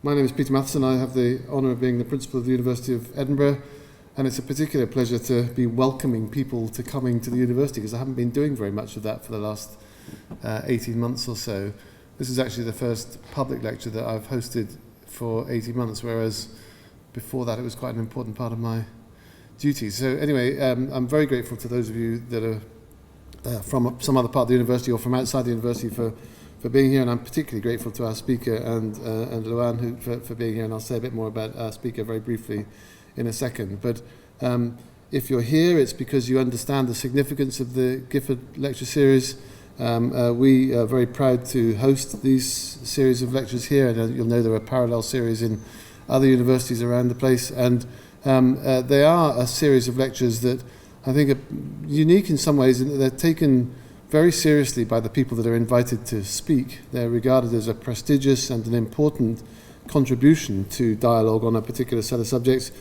My name is Peter Matheson. I have the honour of being the principal of the University of Edinburgh, and it's a particular pleasure to be welcoming people to coming to the university, because I haven't been doing very much of that for the last 18 months or so. This is actually the first public lecture that I've hosted for 18 months, whereas before that it was quite an important part of my duties. So anyway, I'm very grateful to those of you that are from some other part of the university or from outside the university for being here, and I'm particularly grateful to our speaker and Luann for being here, and I'll say a bit more about our speaker very briefly in a second. But if you're here, it's because you understand the significance of the Gifford Lecture Series. We are very proud to host these series of lectures here, and you'll know there are parallel series in other universities around the place, and they are a series of lectures that I think are unique in some ways in that they're taken very seriously by the people that are invited to speak. They're regarded as a prestigious and an important contribution to dialogue on a particular set of subjects.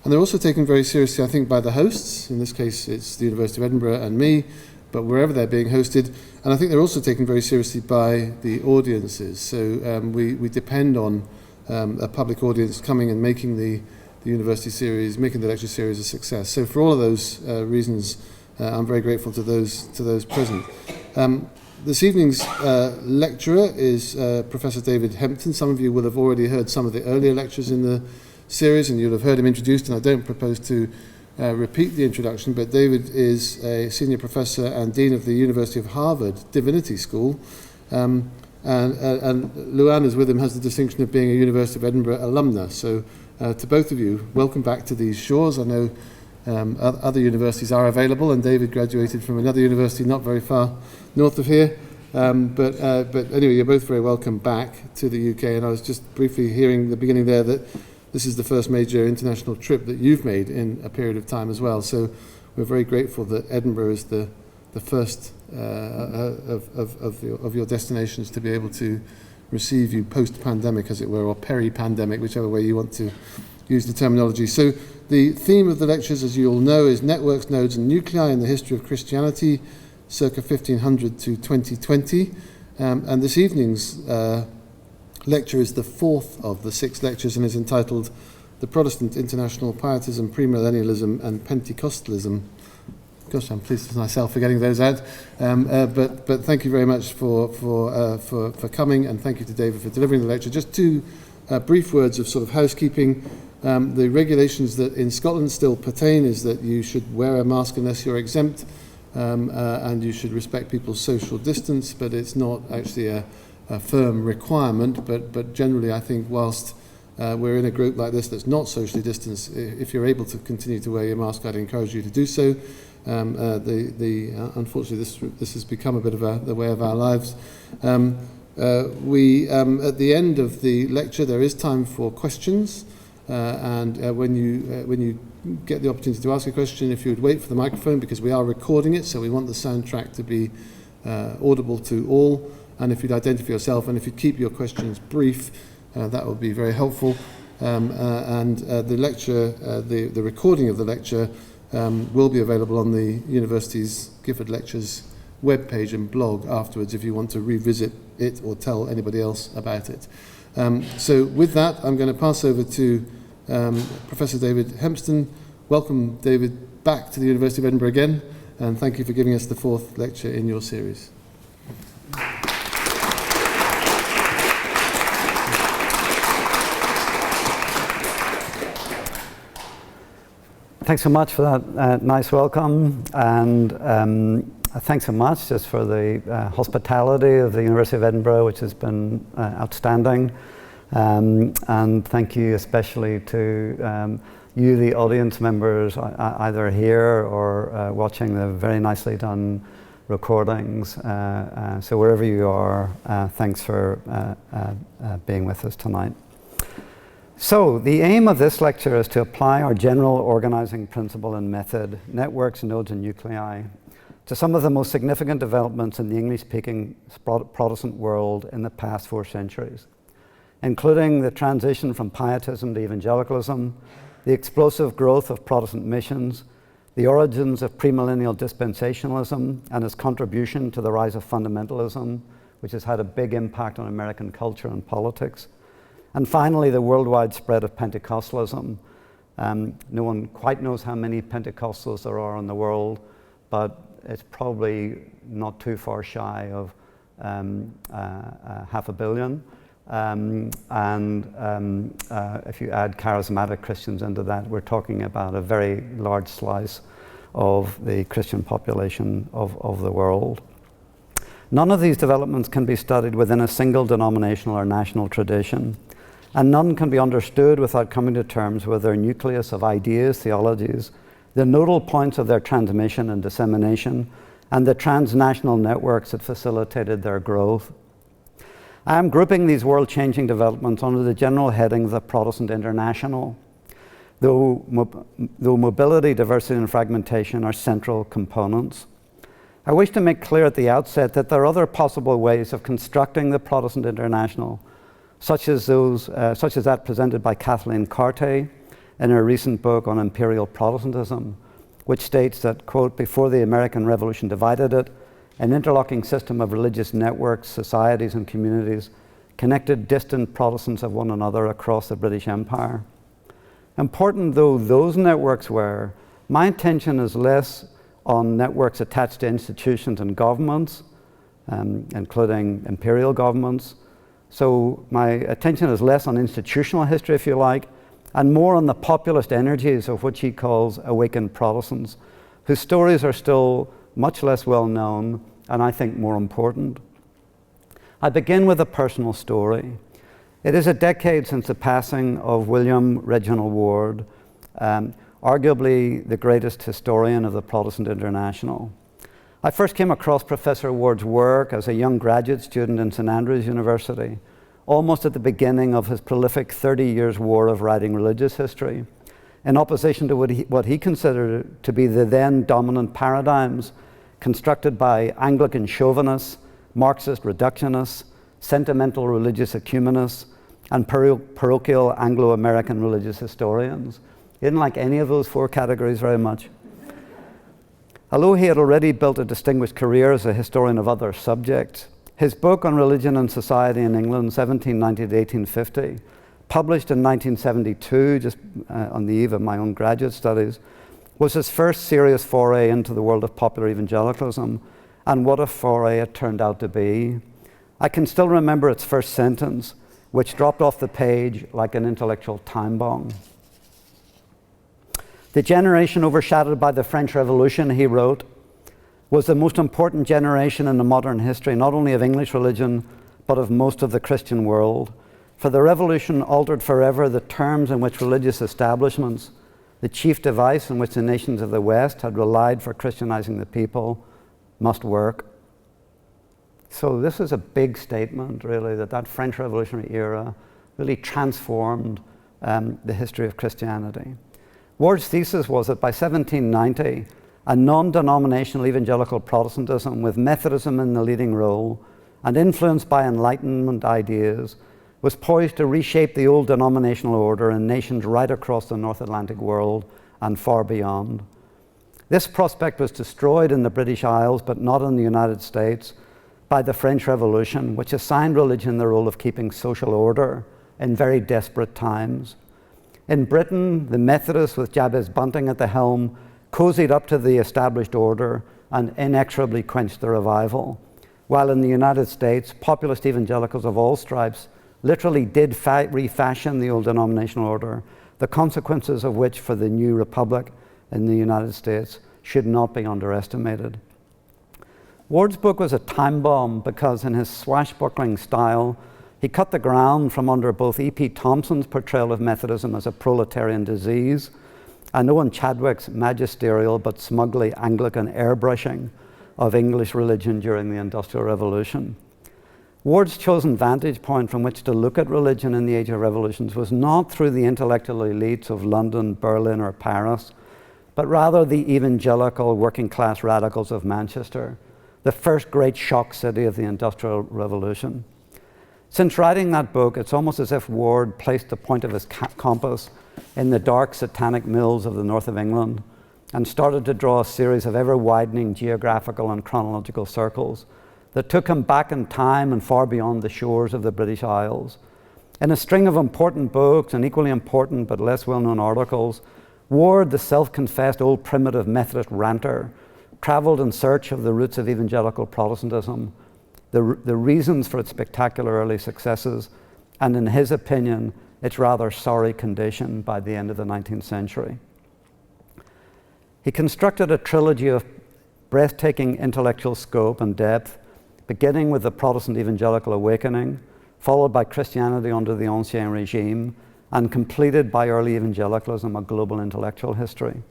And they're also taken very seriously, I think, by the hosts. In this case, it's the University of Edinburgh and me, but wherever they're being hosted. And I think they're also taken very seriously by the audiences. So we depend on a public audience coming and making the university series, making the lecture series a success. So for all of those reasons, I'm very grateful to those present. This evening's lecturer is Professor David Hempton. Some of you will have already heard some of the earlier lectures in the series, and you'll have heard him introduced, and I don't propose to repeat the introduction, but David is a senior professor and dean of the University of Harvard Divinity School, and Luann is with him, has the distinction of being a University of Edinburgh alumna. So to both of you, welcome back to these shores. I know other universities are available, and David graduated from another university not very far north of here. But anyway, you're both very welcome back to the UK, and I was just briefly hearing at the beginning there that this is the first major international trip that you've made in a period of time as well. So we're very grateful that Edinburgh is the first of your destinations to be able to receive you post-pandemic, as it were, or peri-pandemic, whichever way you want to use the terminology. So the theme of the lectures, as you all know, is Networks, Nodes and Nuclei in the History of Christianity, circa 1500 to 2020. And this evening's lecture is the fourth of the 6 lectures and is entitled The Protestant International, Pietism, Premillennialism and Pentecostalism. Gosh, I'm pleased with myself for getting those out. But thank you very much for coming, and thank you to David for delivering the lecture. Just 2 brief words of sort of housekeeping. The regulations that in Scotland still pertain is that you should wear a mask unless you're exempt, and you should respect people's social distance, but it's not actually a firm requirement. But generally, I think whilst we're in a group like this that's not socially distanced, if you're able to continue to wear your mask, I'd encourage you to do so. Unfortunately, this has become a bit of the way of our lives. We at the end of the lecture, there is time for questions, and when you get the opportunity to ask a question, if you would wait for the microphone, because we are recording it, so we want the soundtrack to be audible to all. And if you'd identify yourself, and if you'd keep your questions brief, that would be very helpful. And the lecture, the recording of the lecture, will be available on the university's Gifford Lectures webpage and blog afterwards if you want to revisit it or tell anybody else about it. So with that, I'm going to pass over to Professor David Hempton. Welcome, David, back to the University of Edinburgh again, and thank you for giving us the 4th lecture in your series. Thanks so much for that nice welcome, and thanks so much just for the hospitality of the University of Edinburgh, which has been outstanding, and thank you especially to you, the audience members, either here or watching the very nicely done recordings. So wherever you are, thanks for being with us tonight. So, the aim of this lecture is to apply our general organizing principle and method, networks, nodes, and nuclei, to some of the most significant developments in the English-speaking Protestant world in the past 4 centuries, including the transition from Pietism to evangelicalism, the explosive growth of Protestant missions, the origins of premillennial dispensationalism and its contribution to the rise of fundamentalism, which has had a big impact on American culture and politics, And finally, the worldwide spread of Pentecostalism. No one quite knows how many Pentecostals there are in the world, but it's probably not too far shy of 500 million. If you add charismatic Christians into that, we're talking about a very large slice of the Christian population of the world. None of these developments can be studied within a single denominational or national tradition, and none can be understood without coming to terms with their nucleus of ideas, theologies, the nodal points of their transmission and dissemination, and the transnational networks that facilitated their growth. I am grouping these world-changing developments under the general heading of the Protestant International, though mobility, diversity, and fragmentation are central components. I wish to make clear at the outset that there are other possible ways of constructing the Protestant International, such as that presented by Kathleen Cartay in her recent book on Imperial Protestantism, which states that, quote, before the American Revolution divided it, an interlocking system of religious networks, societies, and communities connected distant Protestants of one another across the British Empire. Important though those networks were, my attention is less on networks attached to institutions and governments, including imperial governments. So my attention is less on institutional history, if you like, and more on the populist energies of which he calls awakened Protestants, whose stories are still much less well known, and I think more important. I begin with a personal story. It is a decade since the passing of William Reginald Ward, arguably the greatest historian of the Protestant International. I first came across Professor Ward's work as a young graduate student in St Andrews University, almost at the beginning of his prolific 30 years war of writing religious history, in opposition to what he considered to be the then dominant paradigms constructed by Anglican chauvinists, Marxist reductionists, sentimental religious ecumenists, and parochial Anglo-American religious historians. He didn't like any of those four categories very much. Although he had already built a distinguished career as a historian of other subjects, his book on religion and society in England, 1790 to 1850, published in 1972, just on the eve of my own graduate studies, was his first serious foray into the world of popular evangelicalism, and what a foray it turned out to be. I can still remember its first sentence, which dropped off the page like an intellectual time bomb. The generation overshadowed by the French Revolution, he wrote, was the most important generation in the modern history, not only of English religion, but of most of the Christian world. For the revolution altered forever the terms in which religious establishments, the chief device in which the nations of the West had relied for Christianizing the people, must work. So this is a big statement, really, that French Revolutionary era really transformed the history of Christianity. Ward's thesis was that by 1790, a non-denominational evangelical Protestantism with Methodism in the leading role and influenced by Enlightenment ideas was poised to reshape the old denominational order in nations right across the North Atlantic world and far beyond. This prospect was destroyed in the British Isles, but not in the United States, by the French Revolution, which assigned religion the role of keeping social order in very desperate times. In Britain, the Methodists, with Jabez Bunting at the helm, cozied up to the established order and inexorably quenched the revival, while in the United States, populist evangelicals of all stripes literally did refashion the old denominational order, the consequences of which for the new republic in the United States should not be underestimated. Ward's book was a time bomb because in his swashbuckling style, he cut the ground from under both E.P. Thompson's portrayal of Methodism as a proletarian disease and Owen Chadwick's magisterial but smugly Anglican airbrushing of English religion during the Industrial Revolution. Ward's chosen vantage point from which to look at religion in the age of revolutions was not through the intellectual elites of London, Berlin, or Paris, but rather the evangelical working-class radicals of Manchester, the first great shock city of the Industrial Revolution. Since writing that book, it's almost as if Ward placed the point of his compass in the dark satanic mills of the north of England and started to draw a series of ever-widening geographical and chronological circles that took him back in time and far beyond the shores of the British Isles. In a string of important books and equally important but less well-known articles, Ward, the self-confessed old primitive Methodist ranter, traveled in search of the roots of evangelical Protestantism, the reasons for its spectacular early successes, and in his opinion, its rather sorry condition by the end of the 19th century. He constructed a trilogy of breathtaking intellectual scope and depth, beginning with the Protestant evangelical awakening, followed by Christianity under the Ancien Regime, and completed by early evangelicalism, a global intellectual history.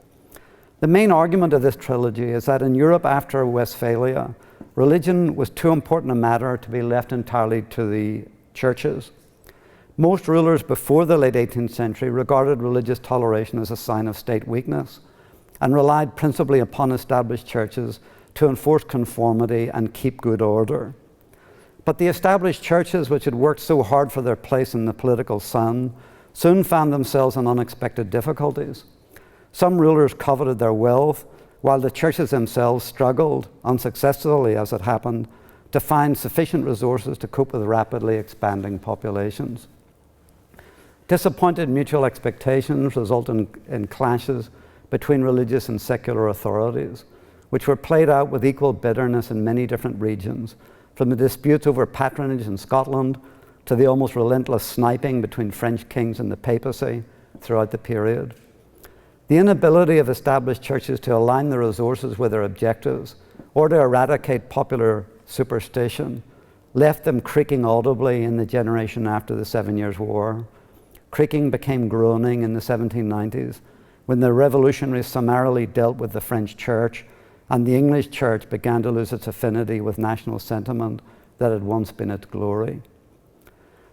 The main argument of this trilogy is that in Europe after Westphalia, religion was too important a matter to be left entirely to the churches. Most rulers before the late 18th century regarded religious toleration as a sign of state weakness and relied principally upon established churches to enforce conformity and keep good order. But the established churches, which had worked so hard for their place in the political sun, soon found themselves in unexpected difficulties. Some rulers coveted their wealth, while the churches themselves struggled, unsuccessfully as it happened, to find sufficient resources to cope with rapidly expanding populations. Disappointed mutual expectations resulted in clashes between religious and secular authorities, which were played out with equal bitterness in many different regions, from the disputes over patronage in Scotland to the almost relentless sniping between French kings and the papacy throughout the period. The inability of established churches to align their resources with their objectives or to eradicate popular superstition left them creaking audibly in the generation after the 7 Years' War. Creaking became groaning in the 1790s when the revolutionaries summarily dealt with the French church and the English church began to lose its affinity with national sentiment that had once been its glory.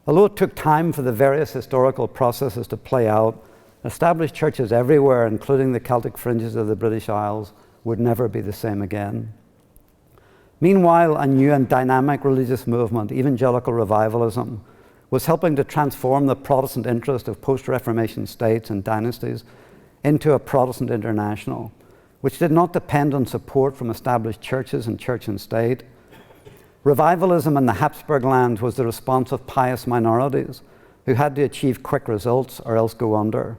Although it took time for the various historical processes to play out, established churches everywhere, including the Celtic fringes of the British Isles, would never be the same again. Meanwhile, a new and dynamic religious movement, evangelical revivalism, was helping to transform the Protestant interest of post-Reformation states and dynasties into a Protestant International, which did not depend on support from established churches and church and state. Revivalism in the Habsburg lands was the response of pious minorities who had to achieve quick results or else go under,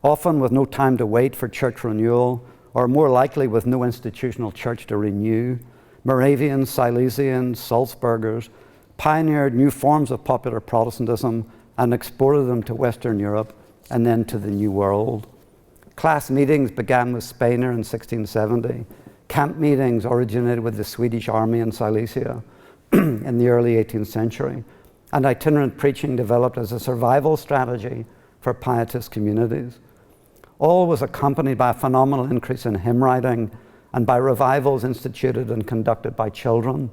often with no time to wait for church renewal, or more likely with no institutional church to renew. Moravians, Silesians, Salzburgers pioneered new forms of popular Protestantism and exported them to Western Europe and then to the New World. Class meetings began with Spener in 1670. Camp meetings originated with the Swedish army in Silesia in the early 18th century. And itinerant preaching developed as a survival strategy for pietist communities. All was accompanied by a phenomenal increase in hymn writing and by revivals instituted and conducted by children.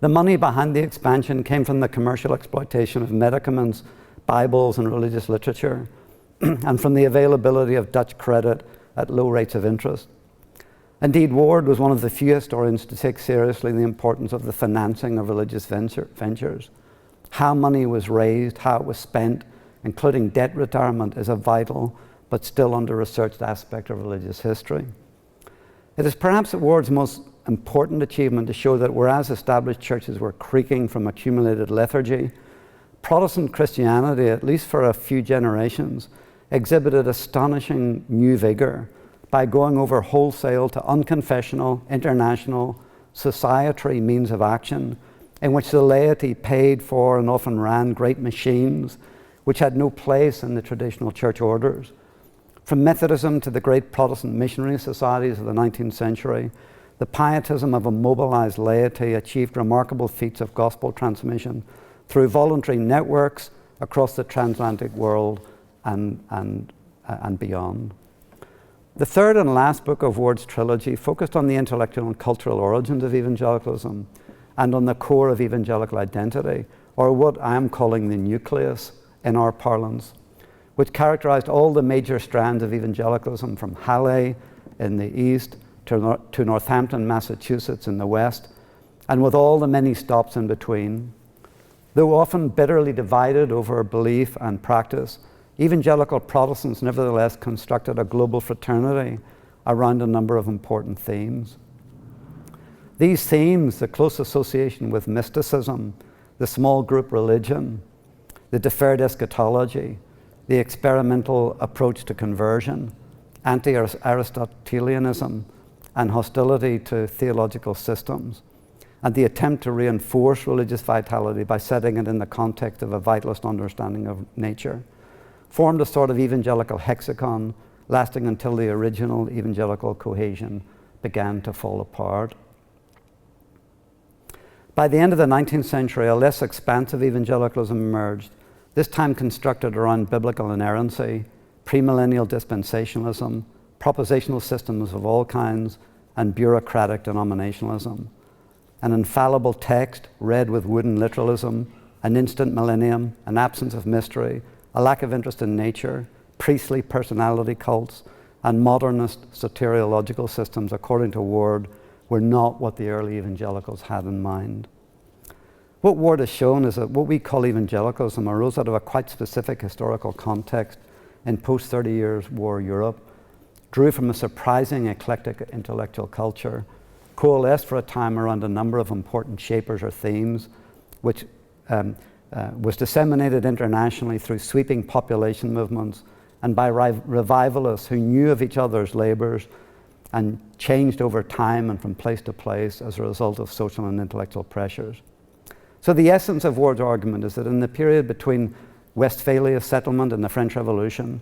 The money behind the expansion came from the commercial exploitation of medicaments, Bibles, and religious literature, and from the availability of Dutch credit at low rates of interest. Indeed, Ward was one of the few historians to take seriously the importance of the financing of religious ventures. How money was raised, how it was spent, including debt retirement, is a vital but still under-researched aspect of religious history. It is perhaps Ward's most important achievement to show that whereas established churches were creaking from accumulated lethargy, Protestant Christianity, at least for a few generations, exhibited astonishing new vigor by going over wholesale to unconfessional, international, societary means of action in which the laity paid for and often ran great machines which had no place in the traditional church orders. From Methodism to the great Protestant missionary societies of the 19th century, the pietism of a mobilized laity achieved remarkable feats of gospel transmission through voluntary networks across the transatlantic world and beyond. The third and last book of Ward's trilogy focused on the intellectual and cultural origins of evangelicalism and on the core of evangelical identity, or what I am calling the nucleus in our parlance, which characterized all the major strands of evangelicalism from Halle in the east to Northampton, Massachusetts in the west, and with all the many stops in between. Though often bitterly divided over belief and practice, evangelical Protestants nevertheless constructed a global fraternity around a number of important themes. These themes, the close association with mysticism, the small group religion, the deferred eschatology, the experimental approach to conversion, anti-Aristotelianism, and hostility to theological systems, and the attempt to reinforce religious vitality by setting it in the context of a vitalist understanding of nature, formed a sort of evangelical hexagon lasting until the original evangelical cohesion began to fall apart. By the end of the 19th century, a less expansive evangelicalism emerged, this time constructed around biblical inerrancy, premillennial dispensationalism, propositional systems of all kinds, and bureaucratic denominationalism. An infallible text read with wooden literalism, an instant millennium, an absence of mystery, a lack of interest in nature, priestly personality cults, and modernist soteriological systems, according to Ward, were not what the early evangelicals had in mind. What Ward has shown is that what we call evangelicalism arose out of a quite specific historical context in post-30 Years' War Europe, drew from a surprising eclectic intellectual culture, coalesced for a time around a number of important shapers or themes, which was disseminated internationally through sweeping population movements and by revivalists who knew of each other's labors and changed over time and from place to place as a result of social and intellectual pressures. So the essence of Ward's argument is that in the period between Westphalia settlement and the French Revolution,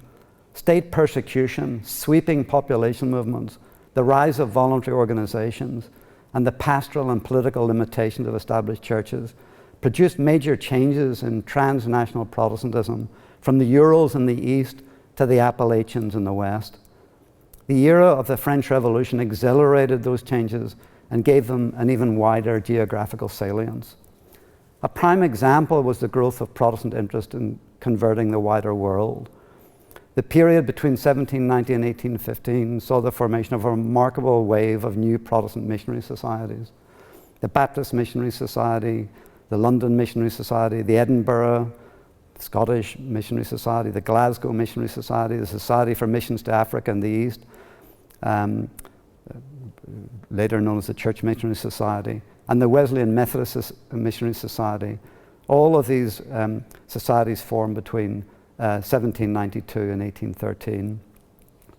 state persecution, sweeping population movements, the rise of voluntary organizations, and the pastoral and political limitations of established churches produced major changes in transnational Protestantism from the Urals in the east to the Appalachians in the west. The era of the French Revolution accelerated those changes and gave them an even wider geographical salience. A prime example was the growth of Protestant interest in converting the wider world. The period between 1790 and 1815 saw the formation of a remarkable wave of new Protestant missionary societies. The Baptist Missionary Society, the London Missionary Society, the Edinburgh Scottish Missionary Society, the Glasgow Missionary Society, the Society for Missions to Africa and the East, later known as the Church Missionary Society, and the Wesleyan Methodist Missionary Society. All of these societies formed between 1792 and 1813.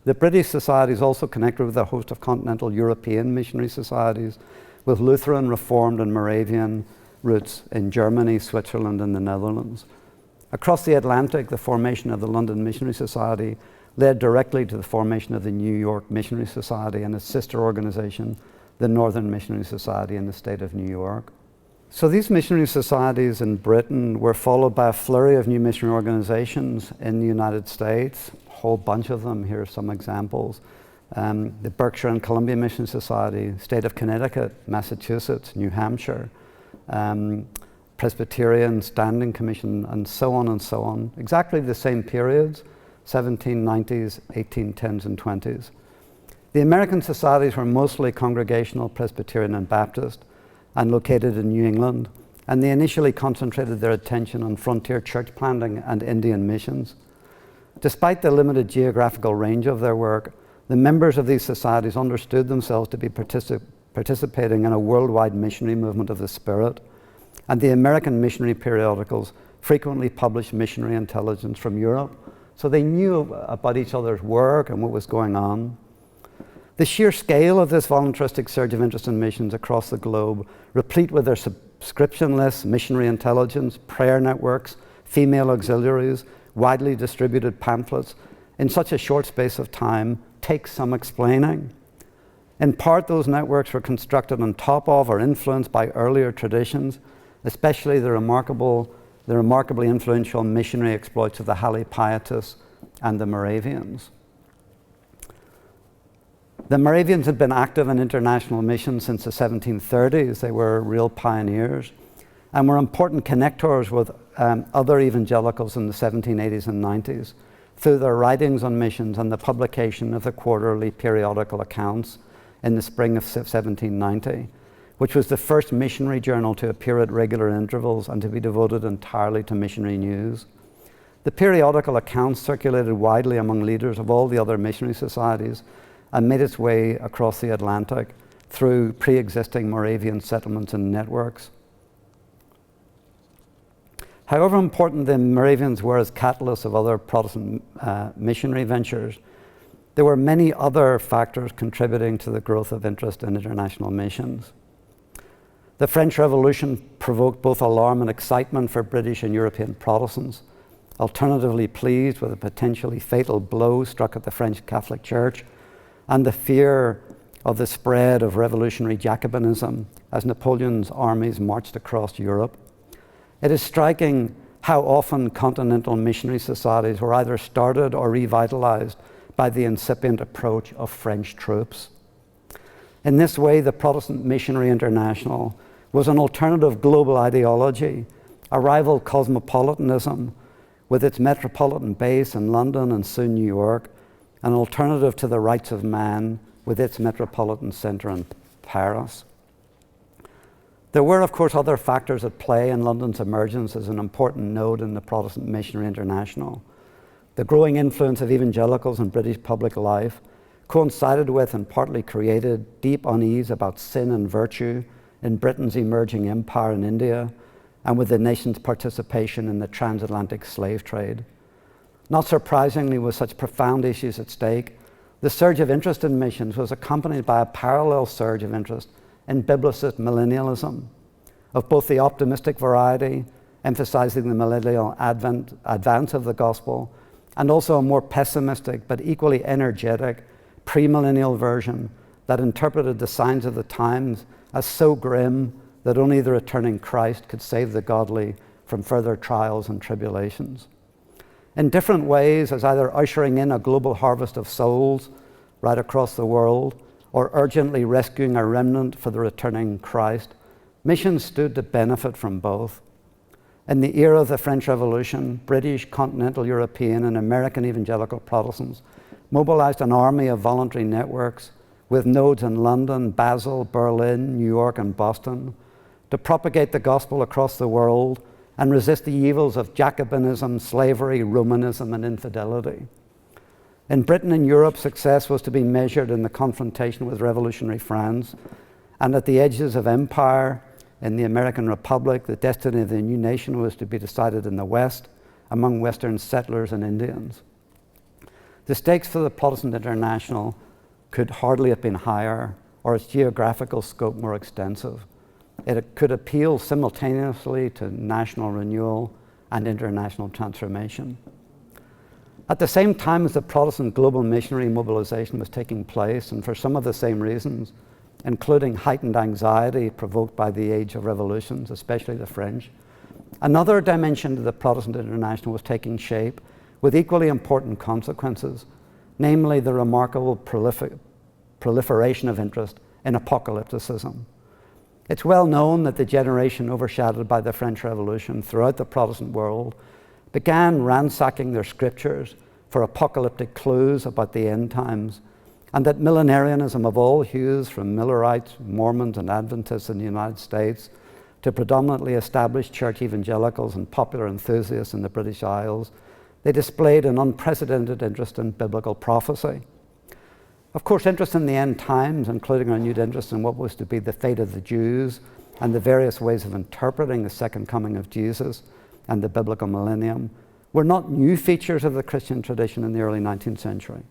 The British societies also connected with a host of continental European missionary societies with Lutheran, Reformed, and Moravian roots in Germany, Switzerland, and the Netherlands. Across the Atlantic, the formation of the London Missionary Society led directly to the formation of the New York Missionary Society and its sister organization, the Northern Missionary Society in the state of New York. So these missionary societies in Britain were followed by a flurry of new missionary organizations in the United States, a whole bunch of them. Here are some examples. The Berkshire and Columbia Mission Society, state of Connecticut, Massachusetts, New Hampshire, Presbyterian Standing Commission, and so on and so on. Exactly the same periods, 1790s, 1810s, and 20s. The American societies were mostly Congregational, Presbyterian, and Baptist, and located in New England, and they initially concentrated their attention on frontier church planting and Indian missions. Despite the limited geographical range of their work, the members of these societies understood themselves to be participating in a worldwide missionary movement of the Spirit, and the American missionary periodicals frequently published missionary intelligence from Europe, so they knew about each other's work and what was going on. The sheer scale of this voluntaristic surge of interest in missions across the globe, replete with their subscription lists, missionary intelligence, prayer networks, female auxiliaries, widely distributed pamphlets, in such a short space of time, takes some explaining. In part, those networks were constructed on top of or influenced by earlier traditions, especially the remarkably influential missionary exploits of the Halle Pietists and the Moravians. The Moravians had been active in international missions since the 1730s. They were real pioneers and were important connectors with other evangelicals in the 1780s and 90s through their writings on missions and the publication of the quarterly periodical accounts in the spring of 1790, which was the first missionary journal to appear at regular intervals and to be devoted entirely to missionary news. The periodical accounts circulated widely among leaders of all the other missionary societies and made its way across the Atlantic through pre-existing Moravian settlements and networks. However important the Moravians were as catalysts of other Protestant missionary ventures, there were many other factors contributing to the growth of interest in international missions. The French Revolution provoked both alarm and excitement for British and European Protestants, alternatively pleased with a potentially fatal blow struck at the French Catholic Church and the fear of the spread of revolutionary Jacobinism as Napoleon's armies marched across Europe. It is striking how often continental missionary societies were either started or revitalized by the incipient approach of French troops. In this way, the Protestant Missionary International was an alternative global ideology, a rival cosmopolitanism with its metropolitan base in London and soon New York, an alternative to the Rights of Man with its metropolitan center in Paris. There were, of course, other factors at play in London's emergence as an important node in the Protestant Missionary International. The growing influence of evangelicals in British public life coincided with and partly created deep unease about sin and virtue in Britain's emerging empire in India and with the nation's participation in the transatlantic slave trade. Not surprisingly, with such profound issues at stake, the surge of interest in missions was accompanied by a parallel surge of interest in biblicist millennialism, of both the optimistic variety, emphasizing the millennial advance of the gospel, and also a more pessimistic but equally energetic premillennial version that interpreted the signs of the times as so grim that only the returning Christ could save the godly from further trials and tribulations. In different ways, as either ushering in a global harvest of souls right across the world or urgently rescuing a remnant for the returning Christ, missions stood to benefit from both. In the era of the French Revolution, British, continental European, and American evangelical Protestants mobilized an army of voluntary networks with nodes in London, Basel, Berlin, New York, and Boston to propagate the gospel across the world and resist the evils of Jacobinism, slavery, Romanism, and infidelity. In Britain and Europe, success was to be measured in the confrontation with revolutionary France, and at the edges of empire, in the American Republic, the destiny of the new nation was to be decided in the West, among Western settlers and Indians. The stakes for the Protestant International could hardly have been higher, or its geographical scope more extensive. It could appeal simultaneously to national renewal and international transformation. At the same time as the Protestant global missionary mobilization was taking place, and for some of the same reasons, including heightened anxiety provoked by the age of revolutions, especially the French, another dimension to the Protestant International was taking shape with equally important consequences, namely the remarkable proliferation of interest in apocalypticism. It's well known that the generation overshadowed by the French Revolution throughout the Protestant world began ransacking their scriptures for apocalyptic clues about the end times, and that millenarianism of all hues, from Millerites, Mormons, and Adventists in the United States to predominantly established church evangelicals and popular enthusiasts in the British Isles, they displayed an unprecedented interest in biblical prophecy. Of course, interest in the end times, including renewed interest in what was to be the fate of the Jews and the various ways of interpreting the second coming of Jesus and the biblical millennium, were not new features of the Christian tradition in the early 19th century.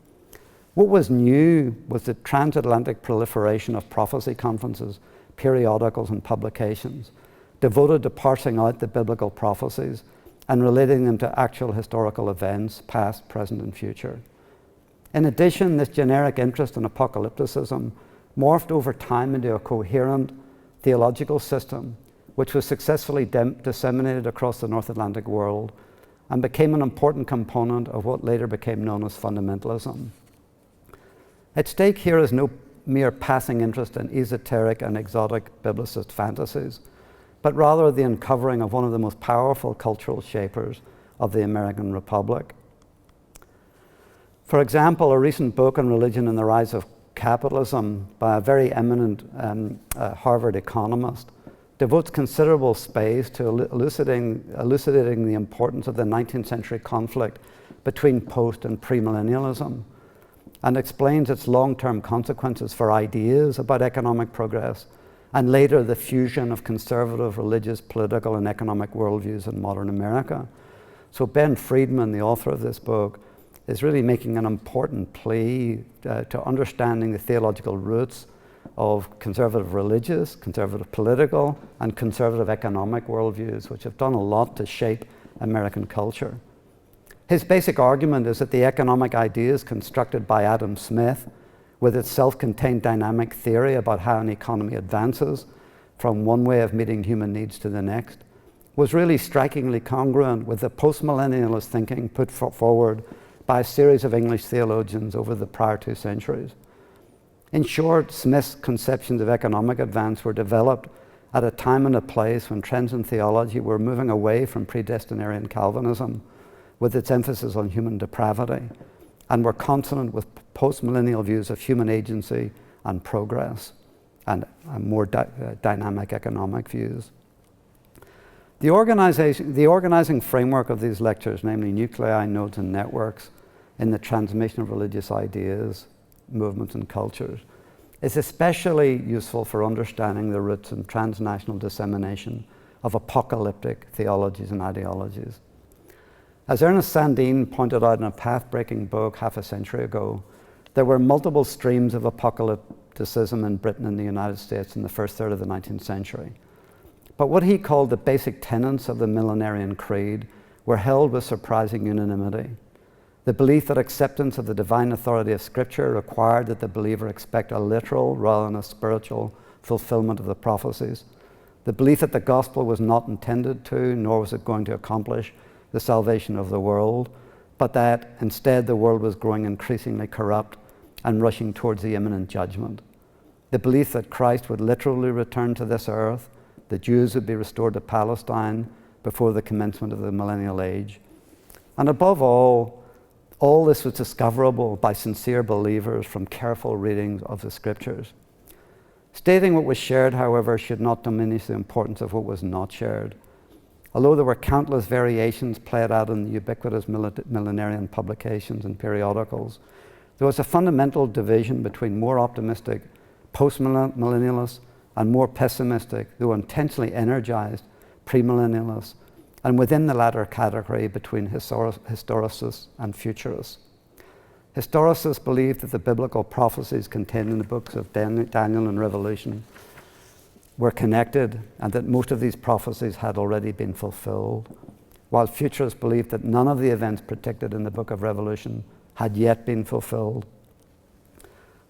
What was new was the transatlantic proliferation of prophecy conferences, periodicals, and publications devoted to parsing out the biblical prophecies and relating them to actual historical events, past, present, and future. In addition, this generic interest in apocalypticism morphed over time into a coherent theological system which was successfully disseminated across the North Atlantic world and became an important component of what later became known as fundamentalism. At stake here is no mere passing interest in esoteric and exotic biblicist fantasies, but rather the uncovering of one of the most powerful cultural shapers of the American Republic. For example, a recent book on religion and the rise of capitalism by a very eminent Harvard economist devotes considerable space to elucidating the importance of the 19th century conflict between post and premillennialism, and explains its long-term consequences for ideas about economic progress and later the fusion of conservative religious, political, and economic worldviews in modern America. So Ben Friedman, the author of this book, is really making an important plea to understanding the theological roots of conservative religious, conservative political, and conservative economic worldviews, which have done a lot to shape American culture. His basic argument is that the economic ideas constructed by Adam Smith, with its self-contained dynamic theory about how an economy advances from one way of meeting human needs to the next, was really strikingly congruent with the postmillennialist thinking put forward by a series of English theologians over the prior 2 centuries. In short, Smith's conceptions of economic advance were developed at a time and a place when trends in theology were moving away from predestinarian Calvinism, with its emphasis on human depravity, and were consonant with postmillennial views of human agency and progress, and more dynamic economic views. The organizing framework of these lectures, namely nuclei, nodes, and networks in the transmission of religious ideas, movements, and cultures, is especially useful for understanding the roots and transnational dissemination of apocalyptic theologies and ideologies. As Ernest Sandin pointed out in a path-breaking book half a century ago, there were multiple streams of apocalypticism in Britain and the United States in the first third of the 19th century. But what he called the basic tenets of the millenarian creed were held with surprising unanimity. The belief that acceptance of the divine authority of Scripture required that the believer expect a literal rather than a spiritual fulfillment of the prophecies. The belief that the gospel was not intended to, nor was it going to accomplish the salvation of the world, but that instead the world was growing increasingly corrupt and rushing towards the imminent judgment. The belief that Christ would literally return to this earth, the Jews would be restored to Palestine before the commencement of the millennial age. And above all this was discoverable by sincere believers from careful readings of the Scriptures. Stating what was shared, however, should not diminish the importance of what was not shared. Although there were countless variations played out in the ubiquitous millenarian publications and periodicals, there was a fundamental division between more optimistic post-millennialists and more pessimistic, though intensely energized, premillennialists, and within the latter category between historicists and futurists. Historicists believed that the biblical prophecies contained in the books of Daniel and Revelation were connected, and that most of these prophecies had already been fulfilled, while futurists believed that none of the events predicted in the book of Revelation had yet been fulfilled.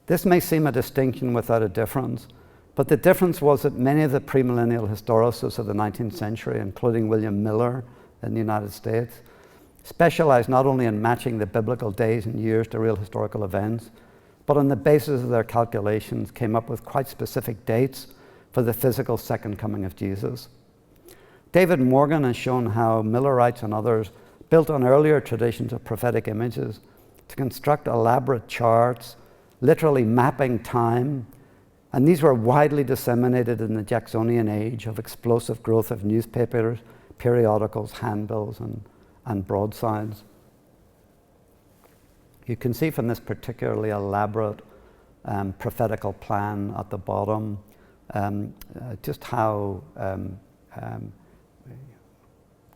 This may seem a distinction without a difference, but the difference was that many of the premillennial historicists of the 19th century, including William Miller in the United States, specialized not only in matching the biblical days and years to real historical events, but on the basis of their calculations came up with quite specific dates for the physical second coming of Jesus. David Morgan has shown how Millerites and others built on earlier traditions of prophetic images to construct elaborate charts, literally mapping time, and these were widely disseminated in the Jacksonian age of explosive growth of newspapers, periodicals, handbills, and broadsides. You can see from this particularly elaborate prophetical plan at the bottom just how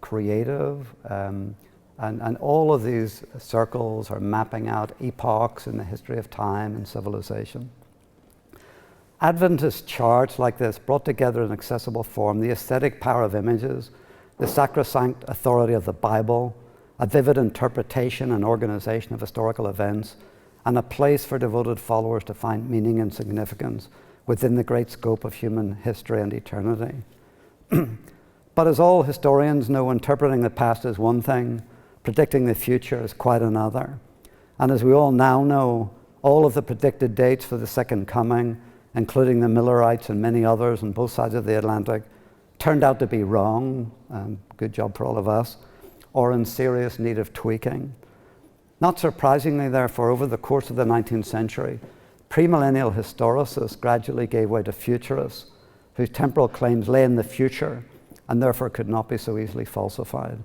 creative and all of these circles are mapping out epochs in the history of time and civilization. Adventist charts like this brought together in accessible form the aesthetic power of images, the sacrosanct authority of the Bible, a vivid interpretation and organization of historical events, and a place for devoted followers to find meaning and significance within the great scope of human history and eternity. But as all historians know, interpreting the past is one thing, predicting the future is quite another. And as we all now know, all of the predicted dates for the second coming, including the Millerites and many others on both sides of the Atlantic, turned out to be wrong, good job for all of us, or in serious need of tweaking. Not surprisingly, therefore, over the course of the 19th century, premillennial historicists gradually gave way to futurists, whose temporal claims lay in the future and therefore could not be so easily falsified.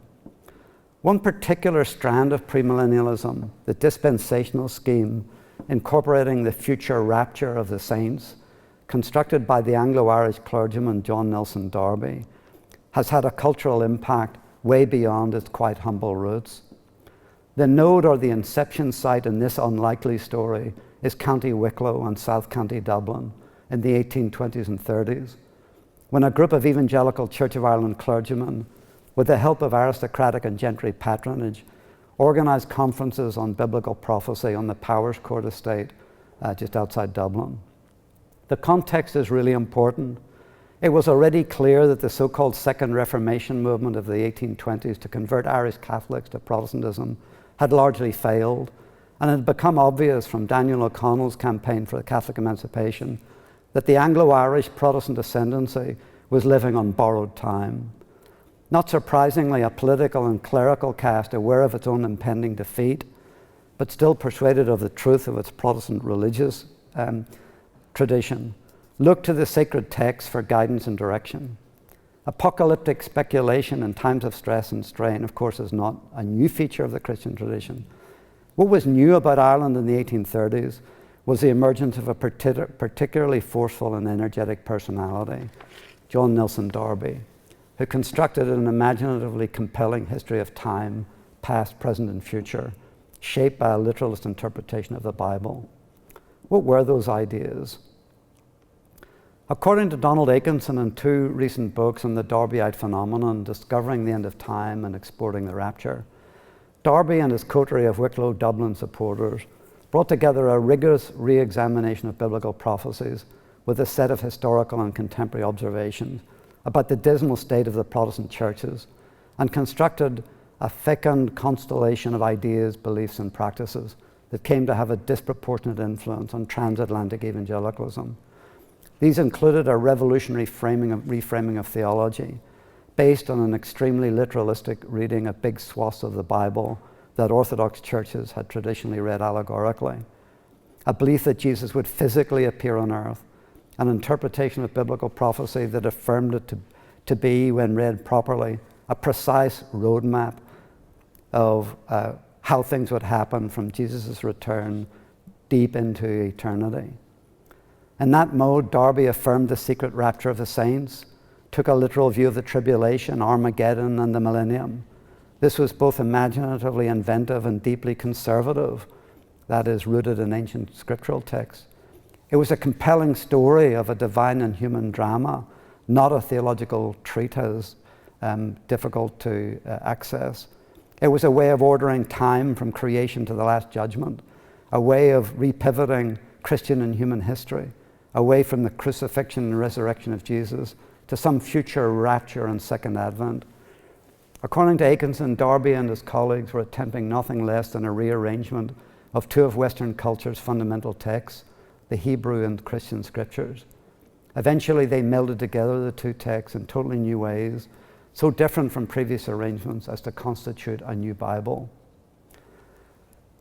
One particular strand of premillennialism, the dispensational scheme, incorporating the future rapture of the saints, constructed by the Anglo-Irish clergyman John Nelson Darby, has had a cultural impact way beyond its quite humble roots. The node or the inception site in this unlikely story is County Wicklow and South County Dublin in the 1820s and 30s, when a group of evangelical Church of Ireland clergymen, with the help of aristocratic and gentry patronage, organised conferences on biblical prophecy on the Powers Court estate just outside Dublin. The context is really important. It was already clear that the so-called Second Reformation movement of the 1820s to convert Irish Catholics to Protestantism had largely failed, and it had become obvious from Daniel O'Connell's campaign for Catholic emancipation that the Anglo-Irish Protestant ascendancy was living on borrowed time. Not surprisingly, a political and clerical caste aware of its own impending defeat, but still persuaded of the truth of its Protestant religious tradition, looked to the sacred texts for guidance and direction. Apocalyptic speculation in times of stress and strain, of course, is not a new feature of the Christian tradition. What was new about Ireland in the 1830s was the emergence of a particularly forceful and energetic personality, John Nelson Darby, who constructed an imaginatively compelling history of time, past, present, and future, shaped by a literalist interpretation of the Bible. What were those ideas? According to Donald Akenson in two recent books on the Darbyite phenomenon, Discovering the End of Time and Exporting the Rapture, Darby and his coterie of Wicklow Dublin supporters brought together a rigorous re-examination of biblical prophecies with a set of historical and contemporary observations about the dismal state of the Protestant churches, and constructed a fecund constellation of ideas, beliefs, and practices that came to have a disproportionate influence on transatlantic evangelicalism. These included a revolutionary reframing of theology based on an extremely literalistic reading of big swaths of the Bible that Orthodox churches had traditionally read allegorically, a belief that Jesus would physically appear on earth, an interpretation of biblical prophecy that affirmed it to be, when read properly, a precise roadmap of how things would happen from Jesus' return deep into eternity. In that mode, Darby affirmed the secret rapture of the saints, took a literal view of the tribulation, Armageddon, and the millennium. This was both imaginatively inventive and deeply conservative, that is, rooted in ancient scriptural texts. It was a compelling story of a divine and human drama, not a theological treatise difficult to access. It was a way of ordering time from creation to the Last Judgment, a way of repivoting Christian and human history, away from the crucifixion and resurrection of Jesus to some future rapture and second advent. According to Akenson, Darby and his colleagues were attempting nothing less than a rearrangement of two of Western culture's fundamental texts, the Hebrew and Christian scriptures. Eventually, they melded together the two texts in totally new ways, so different from previous arrangements as to constitute a new Bible.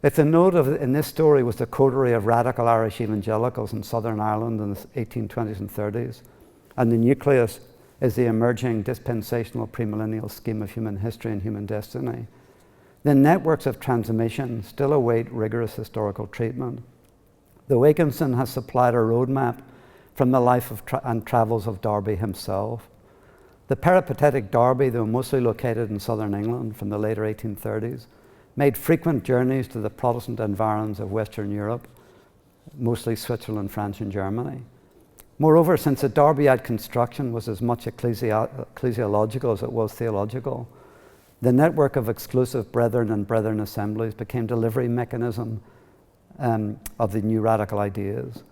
If the node in this story was the coterie of radical Irish evangelicals in Southern Ireland in the 1820s and 30s, and the nucleus is the emerging dispensational premillennial scheme of human history and human destiny, then networks of transmission still await rigorous historical treatment. Though Akenson has supplied a roadmap from the life and travels of Darby himself, the peripatetic Darby, though mostly located in southern England from the later 1830s, made frequent journeys to the Protestant environs of Western Europe, mostly Switzerland, France, and Germany. Moreover, since the Darbyite construction was as much ecclesiological as it was theological, the network of exclusive brethren and brethren assemblies became delivery mechanism of the new radical ideas.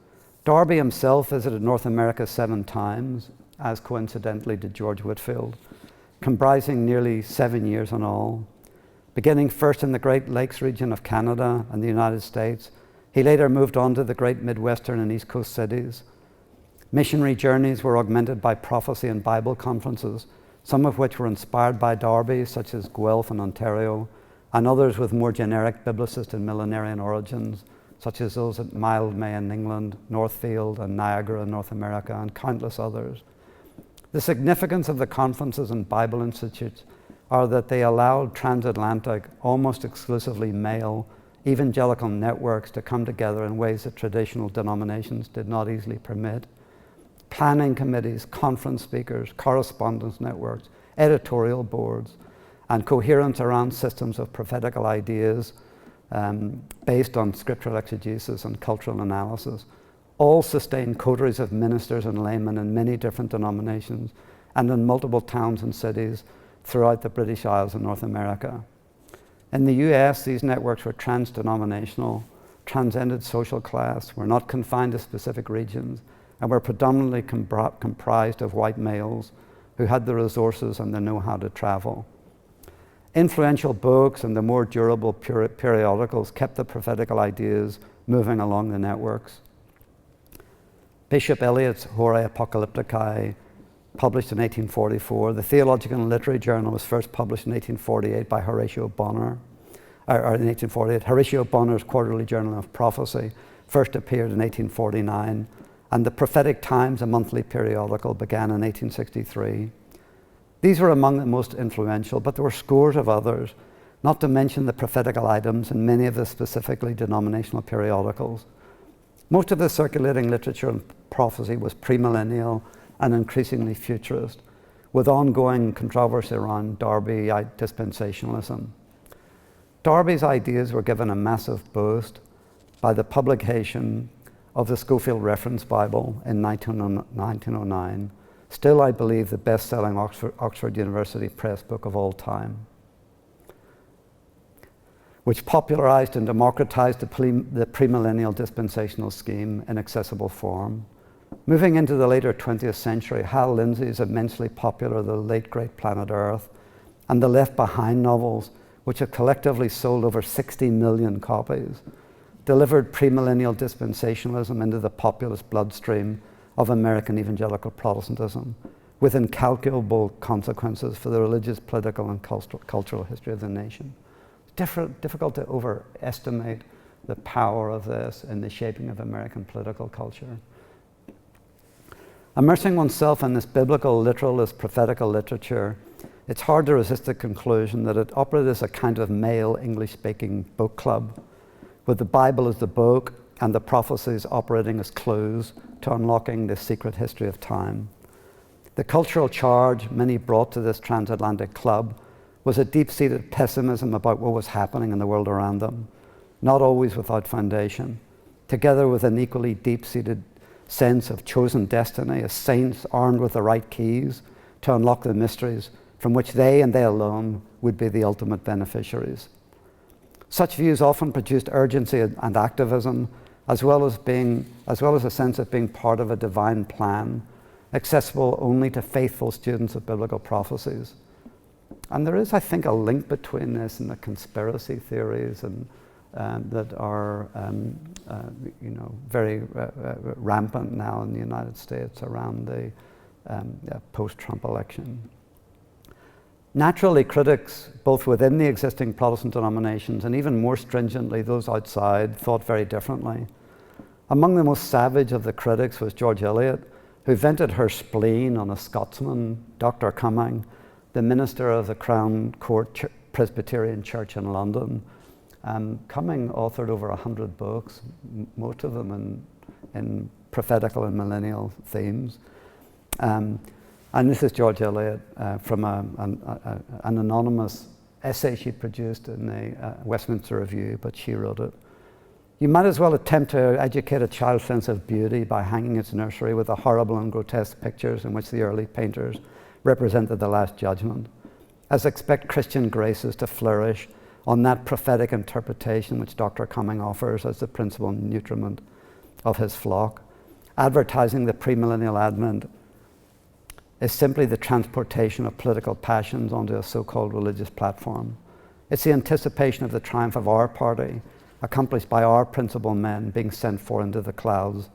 Darby himself visited North America 7 times, as coincidentally did George Whitefield, comprising nearly 7 years in all. Beginning first in the Great Lakes region of Canada and the United States, he later moved on to the great Midwestern and East Coast cities. Missionary journeys were augmented by prophecy and Bible conferences, some of which were inspired by Darby, such as Guelph in Ontario, and others with more generic biblicist and millenarian origins, such as those at Mildmay in England, Northfield and Niagara in North America, and countless others. The significance of the conferences and Bible institutes are that they allowed transatlantic, almost exclusively male, evangelical networks to come together in ways that traditional denominations did not easily permit. planning committees, conference speakers, correspondence networks, editorial boards, and coherence around systems of prophetical ideas based on scriptural exegesis and cultural analysis, all sustain coteries of ministers and laymen in many different denominations and in multiple towns and cities throughout the British Isles and North America. In the US, these networks were trans-denominational, transcended social class, were not confined to specific regions, and were predominantly comprised of white males who had the resources and the know-how to travel. Influential books and the more durable periodicals kept the prophetical ideas moving along the networks. Bishop Eliot's Horae Apocalypticae, published in 1844. The Theological and Literary Journal was first published in 1848 by Horatio Bonner, or in 1848. Horatio Bonner's Quarterly Journal of Prophecy first appeared in 1849, and the Prophetic Times, a monthly periodical, began in 1863. These were among the most influential, but there were scores of others, not to mention the prophetical items in many of the specifically denominational periodicals. Most of the circulating literature on prophecy was premillennial and increasingly futurist, with ongoing controversy around Darby dispensationalism. Darby's ideas were given a massive boost by the publication of the Schofield Reference Bible in 1909, still, I believe, the best-selling Oxford University Press book of all time, which popularized and democratized the premillennial dispensational scheme in accessible form. Moving into the later 20th century, Hal Lindsey's immensely popular The Late Great Planet Earth and the Left Behind novels, which have collectively sold over 60 million copies, delivered premillennial dispensationalism into the populist bloodstream of American evangelical Protestantism, with incalculable consequences for the religious, political, and cultural history of the nation. Difficult to overestimate the power of this in the shaping of American political culture. Immersing oneself in this biblical, literalist, prophetical literature, it's hard to resist the conclusion that it operated as a kind of male English-speaking book club, with the Bible as the book and the prophecies operating as clues to unlocking the secret history of time. The cultural charge many brought to this transatlantic club was a deep-seated pessimism about what was happening in the world around them, not always without foundation, together with an equally deep-seated sense of chosen destiny as saints armed with the right keys to unlock the mysteries from which they and they alone would be the ultimate beneficiaries. Such views often produced urgency and activism, as well as a sense of being part of a divine plan, accessible only to faithful students of biblical prophecies. And there is, I think, a link between this and the conspiracy theories and that are, very rampant now in the United States around the post-Trump election. Naturally, critics, both within the existing Protestant denominations and even more stringently those outside, thought very differently. Among the most savage of the critics was George Eliot, who vented her spleen on a Scotsman, Dr. Cumming, the minister of the Crown Court Presbyterian Church in London. Cumming authored over 100 books, most of them in prophetical and millennial themes. And this is George Eliot from an anonymous essay she produced in the Westminster Review, but she wrote it. You might as well attempt to educate a child's sense of beauty by hanging its nursery with the horrible and grotesque pictures in which the early painters represented the Last Judgment, as expect Christian graces to flourish on that prophetic interpretation which Dr. Cumming offers as the principal nutriment of his flock. Advertising the premillennial advent is simply the transportation of political passions onto a so-called religious platform. It's the anticipation of the triumph of our party, accomplished by our principal men being sent forth into the clouds.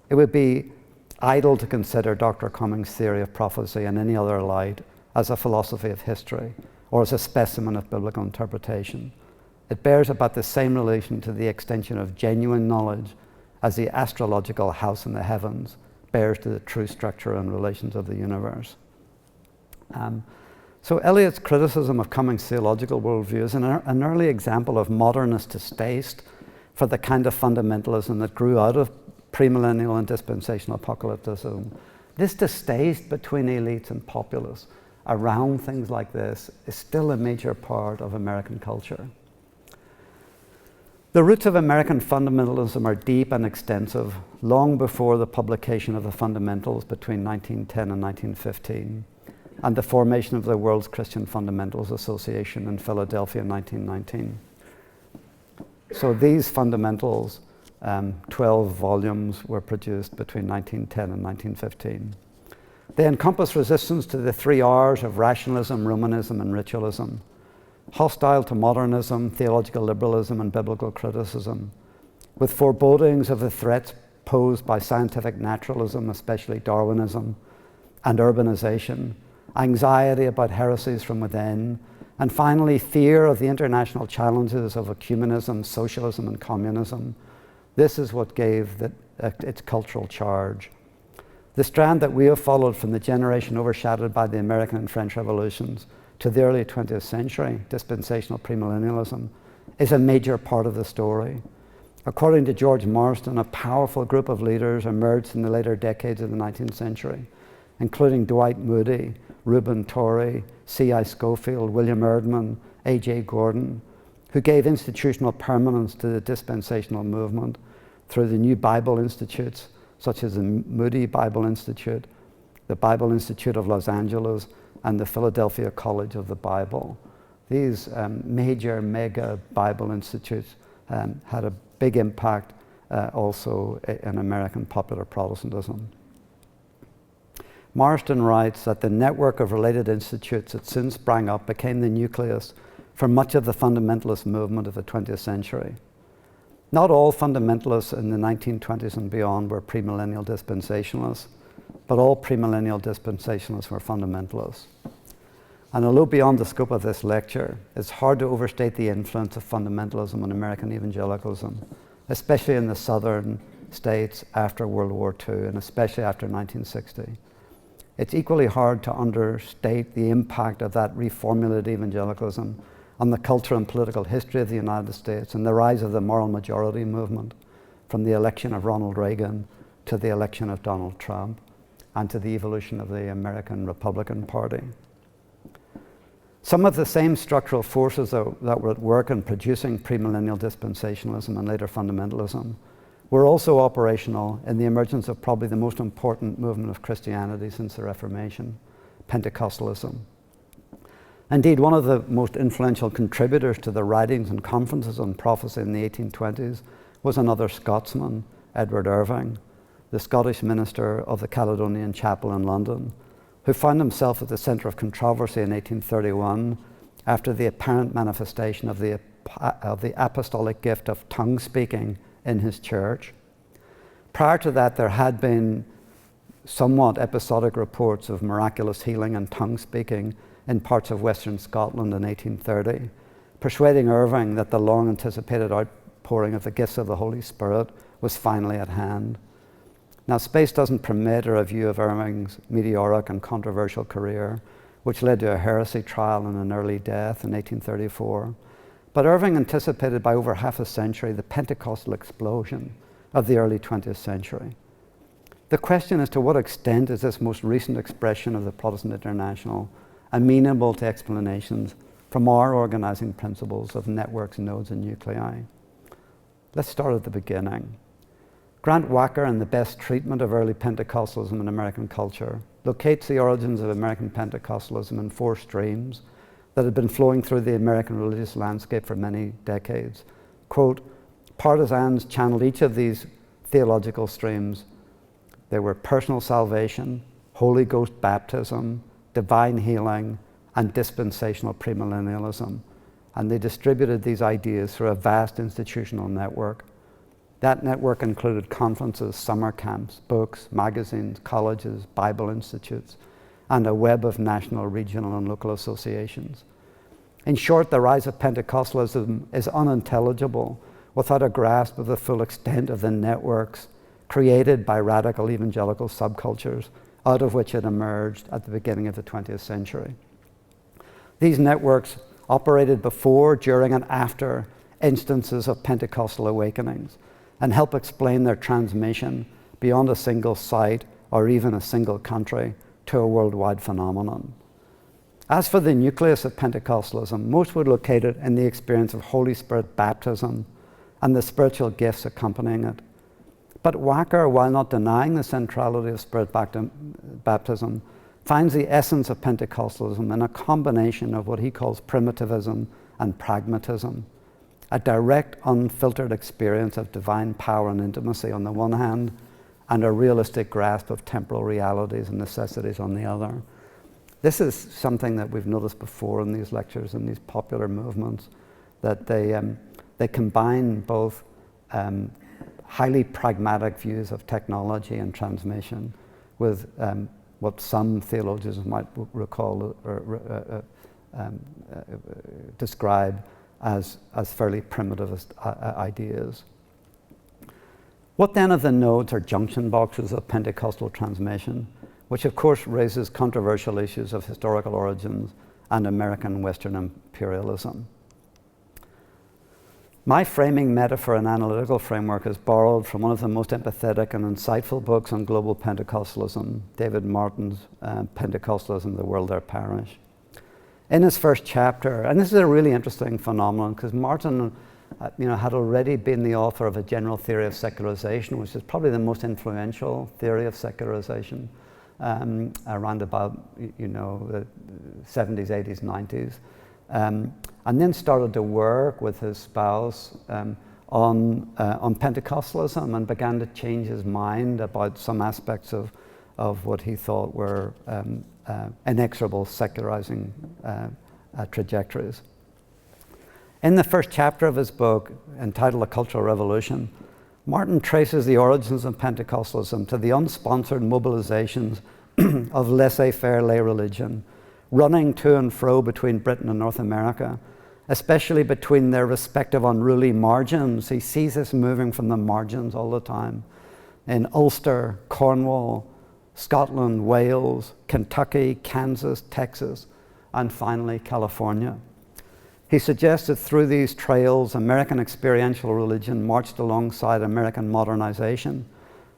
It would be idle to consider Dr. Cumming's theory of prophecy in any other light as a philosophy of history or as a specimen of biblical interpretation. It bears about the same relation to the extension of genuine knowledge as the astrological house in the heavens bears to the true structure and relations of the universe. So Eliot's criticism of Cumming's theological worldview is an early example of modernist distaste for the kind of fundamentalism that grew out of premillennial and dispensational apocalypticism This distaste between elites and populace around things like this is still a major part of American culture. The roots of American fundamentalism are deep and extensive, long before the publication of the Fundamentals between 1910 and 1915, and the formation of the World's Christian Fundamentals Association in Philadelphia in 1919. So these fundamentals, 12 volumes, were produced between 1910 and 1915. They encompass resistance to the 3 R's of rationalism, Romanism, and ritualism, hostile to modernism, theological liberalism, and biblical criticism, with forebodings of the threats posed by scientific naturalism, especially Darwinism, and urbanization, anxiety about heresies from within, and finally fear of the international challenges of ecumenism, socialism, and communism. This is what gave its cultural charge. The strand that we have followed from the generation overshadowed by the American and French revolutions to the early 20th century, dispensational premillennialism, is a major part of the story. According to George Marsden, a powerful group of leaders emerged in the later decades of the 19th century, including Dwight Moody, Reuben Torrey, C.I. Schofield, William Erdman, A.J. Gordon, who gave institutional permanence to the dispensational movement through the new Bible institutes, such as the Moody Bible Institute, the Bible Institute of Los Angeles, and the Philadelphia College of the Bible. These major mega Bible institutes had a big impact also in American popular Protestantism. Marsden writes that the network of related institutes that soon sprang up became the nucleus for much of the fundamentalist movement of the 20th century. Not all fundamentalists in the 1920s and beyond were premillennial dispensationalists, but all premillennial dispensationalists were fundamentalists. And although beyond the scope of this lecture, it's hard to overstate the influence of fundamentalism on American evangelicalism, especially in the southern states after World War II, and especially after 1960. It's equally hard to understate the impact of that reformulated evangelicalism on the cultural and political history of the United States and the rise of the moral majority movement from the election of Ronald Reagan to the election of Donald Trump and to the evolution of the American Republican Party. Some of the same structural forces that were at work in producing premillennial dispensationalism and later fundamentalism were also operational in the emergence of probably the most important movement of Christianity since the Reformation, Pentecostalism. Indeed, one of the most influential contributors to the writings and conferences on prophecy in the 1820s was another Scotsman, Edward Irving, the Scottish minister of the Caledonian Chapel in London, who found himself at the center of controversy in 1831 after the apparent manifestation of the apostolic gift of tongue speaking in his church. Prior to that, there had been somewhat episodic reports of miraculous healing and tongue speaking in parts of Western Scotland in 1830, persuading Irving that the long anticipated outpouring of the gifts of the Holy Spirit was finally at hand. Now, space doesn't permit a review of Irving's meteoric and controversial career, which led to a heresy trial and an early death in 1834. But Irving anticipated by over half a century the Pentecostal explosion of the early 20th century. The question is, to what extent is this most recent expression of the Protestant International amenable to explanations from our organizing principles of networks, nodes, and nuclei? Let's start at the beginning. Grant Wacker, in The Best Treatment of Early Pentecostalism in American Culture, locates the origins of American Pentecostalism in 4 streams that had been flowing through the American religious landscape for many decades. Quote, partisans channeled each of these theological streams. They were personal salvation, Holy Ghost baptism, divine healing, and dispensational premillennialism. And they distributed these ideas through a vast institutional network. That network included conferences, summer camps, books, magazines, colleges, Bible institutes, and a web of national, regional, and local associations. In short, the rise of Pentecostalism is unintelligible without a grasp of the full extent of the networks created by radical evangelical subcultures out of which it emerged at the beginning of the 20th century. These networks operated before, during, and after instances of Pentecostal awakenings and help explain their transmission beyond a single site or even a single country to a worldwide phenomenon. As for the nucleus of Pentecostalism, most would locate it in the experience of Holy Spirit baptism and the spiritual gifts accompanying it. But Wacker, while not denying the centrality of Spirit baptism, finds the essence of Pentecostalism in a combination of what he calls primitivism and pragmatism, a direct, unfiltered experience of divine power and intimacy on the one hand, and a realistic grasp of temporal realities and necessities on the other. This is something that we've noticed before in these lectures and these popular movements, that they combine both highly pragmatic views of technology and transmission with what some theologians might recall or describe as fairly primitivist ideas. What then of the nodes or junction boxes of Pentecostal transmission, which of course raises controversial issues of historical origins and American Western imperialism? My framing metaphor and analytical framework is borrowed from one of the most empathetic and insightful books on global Pentecostalism, David Martin's Pentecostalism, the World Their Parish. In his first chapter, and this is a really interesting phenomenon because Martin had already been the author of a general theory of secularization, which is probably the most influential theory of secularization around about the 70s, 80s, 90s. And then started to work with his spouse on Pentecostalism and began to change his mind about some aspects of what he thought were inexorable secularizing trajectories. In the first chapter of his book, entitled A Cultural Revolution, Martin traces the origins of Pentecostalism to the unsponsored mobilizations of laissez-faire lay religion, running to and fro between Britain and North America, especially between their respective unruly margins. He sees this moving from the margins all the time. In Ulster, Cornwall, Scotland, Wales, Kentucky, Kansas, Texas, and finally California. He suggests that through these trails, American experiential religion marched alongside American modernization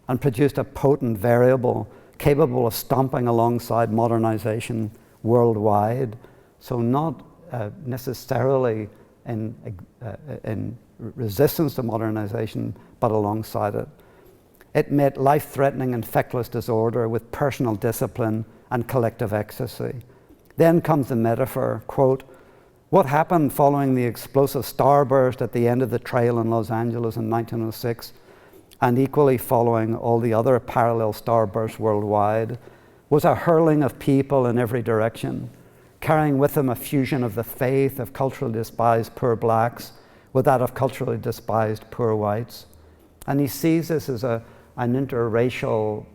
and produced a potent variable capable of stomping alongside modernization worldwide, so not necessarily in resistance to modernization, but alongside it. It met life-threatening and feckless disorder with personal discipline and collective ecstasy. Then comes the metaphor, quote, "What happened following the explosive starburst at the end of the trail in Los Angeles in 1906, and equally following all the other parallel starbursts worldwide, was a hurling of people in every direction, carrying with them a fusion of the faith of culturally despised poor blacks with that of culturally despised poor whites." And he sees this as an interracial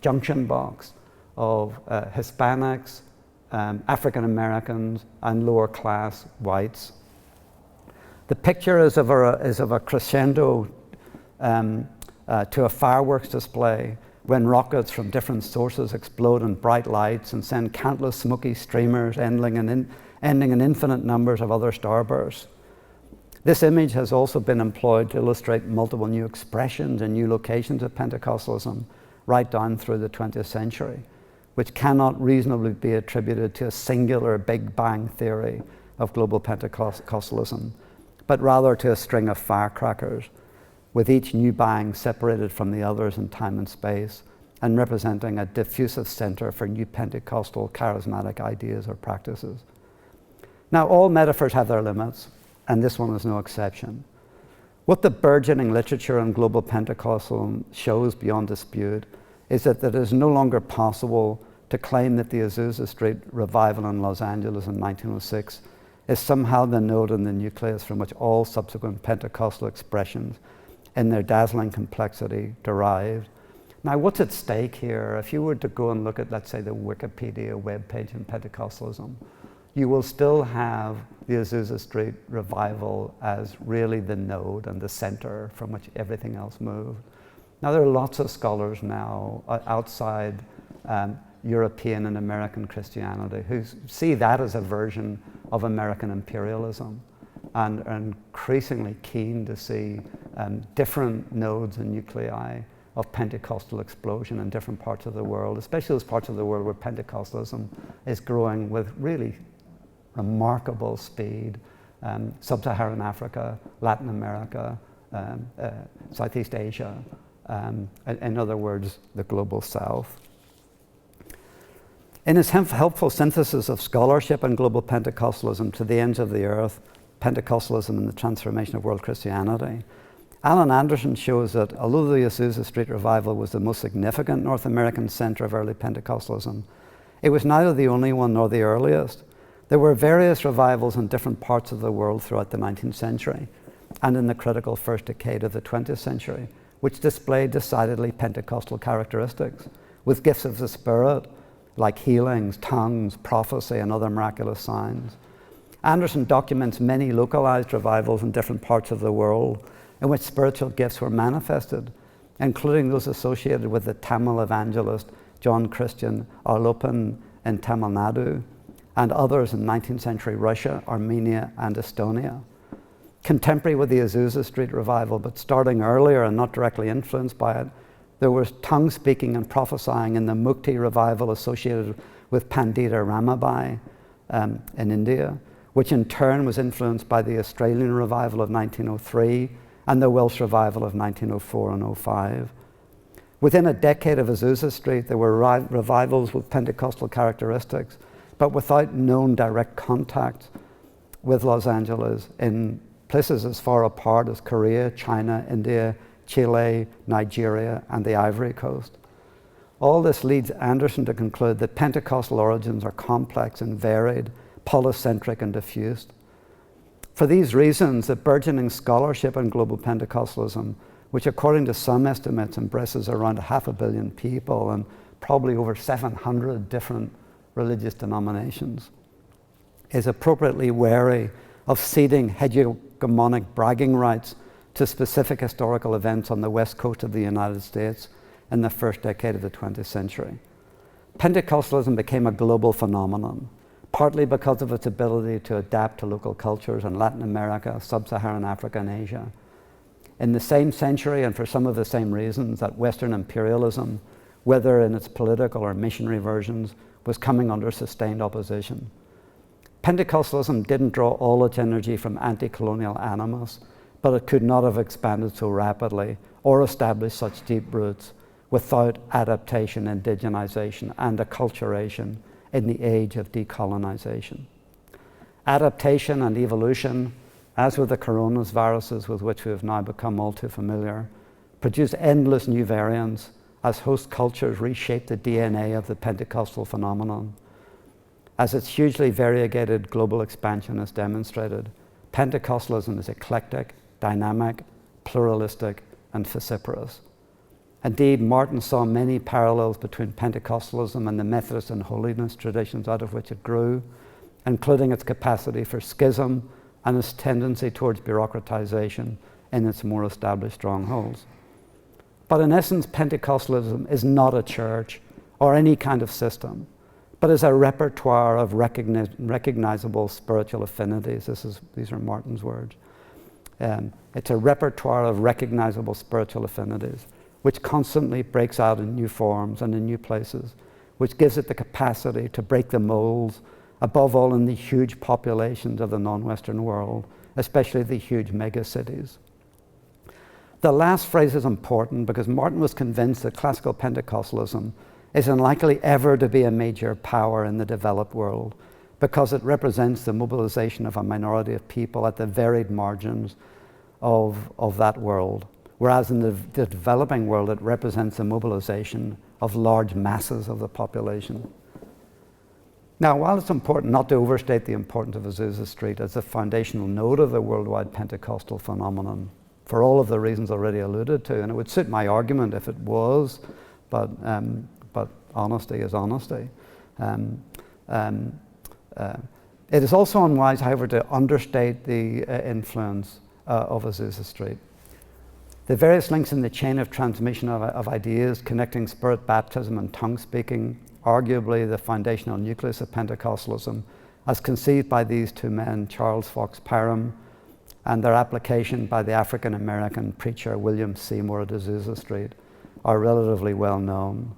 junction box of Hispanics, African Americans, and lower class whites. The picture is of a crescendo to a fireworks display when rockets from different sources explode in bright lights and send countless smoky streamers ending in infinite numbers of other starbursts. This image has also been employed to illustrate multiple new expressions and new locations of Pentecostalism right down through the 20th century, which cannot reasonably be attributed to a singular Big Bang theory of global Pentecostalism, but rather to a string of firecrackers, with each new bang separated from the others in time and space, and representing a diffusive center for new Pentecostal charismatic ideas or practices. Now, all metaphors have their limits, and this one is no exception. What the burgeoning literature on global Pentecostalism shows beyond dispute is that it is no longer possible to claim that the Azusa Street revival in Los Angeles in 1906 is somehow the node in the nucleus from which all subsequent Pentecostal expressions in their dazzling complexity derived. Now, what's at stake here? If you were to go and look at, let's say, the Wikipedia webpage in Pentecostalism, you will still have the Azusa Street revival as really the node and the center from which everything else moved. Now, there are lots of scholars now outside European and American Christianity who see that as a version of American imperialism and are increasingly keen to see different nodes and nuclei of Pentecostal explosion in different parts of the world, especially those parts of the world where Pentecostalism is growing with really remarkable speed. Sub-Saharan Africa, Latin America, Southeast Asia, in other words, the global south. In his helpful synthesis of scholarship and global Pentecostalism to the ends of the earth, Pentecostalism and the Transformation of World Christianity, Alan Anderson shows that although the Azusa Street revival was the most significant North American center of early Pentecostalism, it was neither the only one nor the earliest. There were various revivals in different parts of the world throughout the 19th century and in the critical first decade of the 20th century, which displayed decidedly Pentecostal characteristics, with gifts of the Spirit, like healings, tongues, prophecy, and other miraculous signs. Anderson documents many localized revivals in different parts of the world in which spiritual gifts were manifested, including those associated with the Tamil evangelist John Christian Arlopan in Tamil Nadu, and others in 19th century Russia, Armenia, and Estonia. Contemporary with the Azusa Street revival, but starting earlier and not directly influenced by it, there was tongue speaking and prophesying in the Mukti revival associated with Pandita Ramabai in India, which in turn was influenced by the Australian revival of 1903 and the Welsh revival of 1904 and 05. Within a decade of Azusa Street, there were revivals with Pentecostal characteristics, but without known direct contact with Los Angeles in places as far apart as Korea, China, India, Chile, Nigeria, and the Ivory Coast. All this leads Anderson to conclude that Pentecostal origins are complex and varied, polycentric and diffused. For these reasons, the burgeoning scholarship on global Pentecostalism, which according to some estimates embraces around 500 million people and probably over 700 different religious denominations, is appropriately wary of ceding hegemonic bragging rights to specific historical events on the west coast of the United States in the first decade of the 20th century. Pentecostalism became a global phenomenon, partly because of its ability to adapt to local cultures in Latin America, Sub-Saharan Africa, and Asia. In the same century, and for some of the same reasons, that Western imperialism, whether in its political or missionary versions, was coming under sustained opposition. Pentecostalism didn't draw all its energy from anti-colonial animus, but it could not have expanded so rapidly or established such deep roots without adaptation, indigenization, and acculturation in the age of decolonization. Adaptation and evolution, as with the coronaviruses with which we have now become all too familiar, produce endless new variants as host cultures reshape the DNA of the Pentecostal phenomenon. As its hugely variegated global expansion has demonstrated, Pentecostalism is eclectic, dynamic, pluralistic, and vociferous. Indeed, Martin saw many parallels between Pentecostalism and the Methodist and holiness traditions out of which it grew, including its capacity for schism and its tendency towards bureaucratization in its more established strongholds. But in essence, Pentecostalism is not a church or any kind of system, but is a repertoire of recognizable spiritual affinities. These are Martin's words. It's a repertoire of recognizable spiritual affinities, which constantly breaks out in new forms and in new places, which gives it the capacity to break the molds, above all in the huge populations of the non-Western world, especially the huge megacities. The last phrase is important because Martin was convinced that classical Pentecostalism is unlikely ever to be a major power in the developed world because it represents the mobilization of a minority of people at the varied margins of that world, whereas in the developing world it represents the mobilization of large masses of the population. Now, while it's important not to overstate the importance of Azusa Street as a foundational node of the worldwide Pentecostal phenomenon, for all of the reasons already alluded to, and it would suit my argument if it was, but honesty is honesty. It is also unwise, however, to understate the influence of Azusa Street. The various links in the chain of transmission of ideas connecting spirit baptism and tongue speaking, arguably the foundational nucleus of Pentecostalism, as conceived by these two men, Charles Fox Parham, and their application by the African-American preacher William Seymour at Azusa Street, are relatively well known.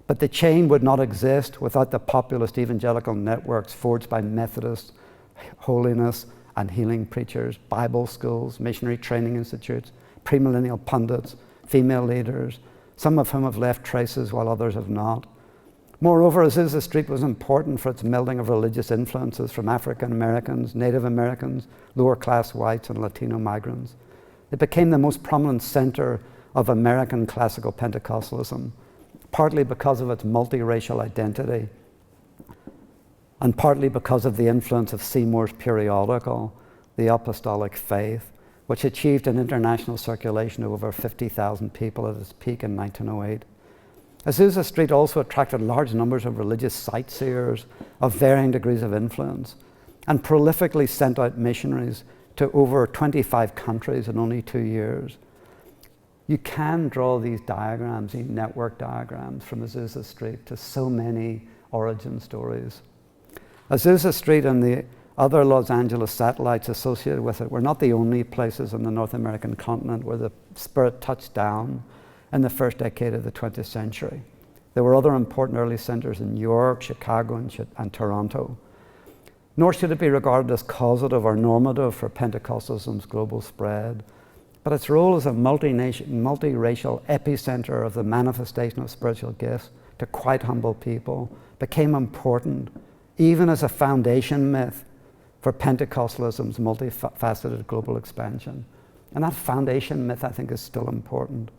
But the chain would not exist without the populist evangelical networks forged by Methodist, holiness, and healing preachers, Bible schools, missionary training institutes, premillennial pundits, female leaders, some of whom have left traces while others have not. Moreover, Azusa Street was important for its melding of religious influences from African Americans, Native Americans, lower class whites, and Latino migrants. It became the most prominent center of American classical Pentecostalism, partly because of its multiracial identity, and partly because of the influence of Seymour's periodical, The Apostolic Faith, which achieved an international circulation of over 50,000 people at its peak in 1908. Azusa Street also attracted large numbers of religious sightseers of varying degrees of influence and prolifically sent out missionaries to over 25 countries in only 2 years. You can draw these diagrams, these network diagrams from Azusa Street to so many origin stories. Azusa Street and the other Los Angeles satellites associated with it were not the only places on the North American continent where the Spirit touched down in the first decade of the 20th century. There were other important early centers in New York, Chicago, and Toronto. Nor should it be regarded as causative or normative for Pentecostalism's global spread, but its role as a multiracial epicenter of the manifestation of spiritual gifts to quite humble people became important, even as a foundation myth for Pentecostalism's multifaceted global expansion. And that foundation myth, I think, is still important.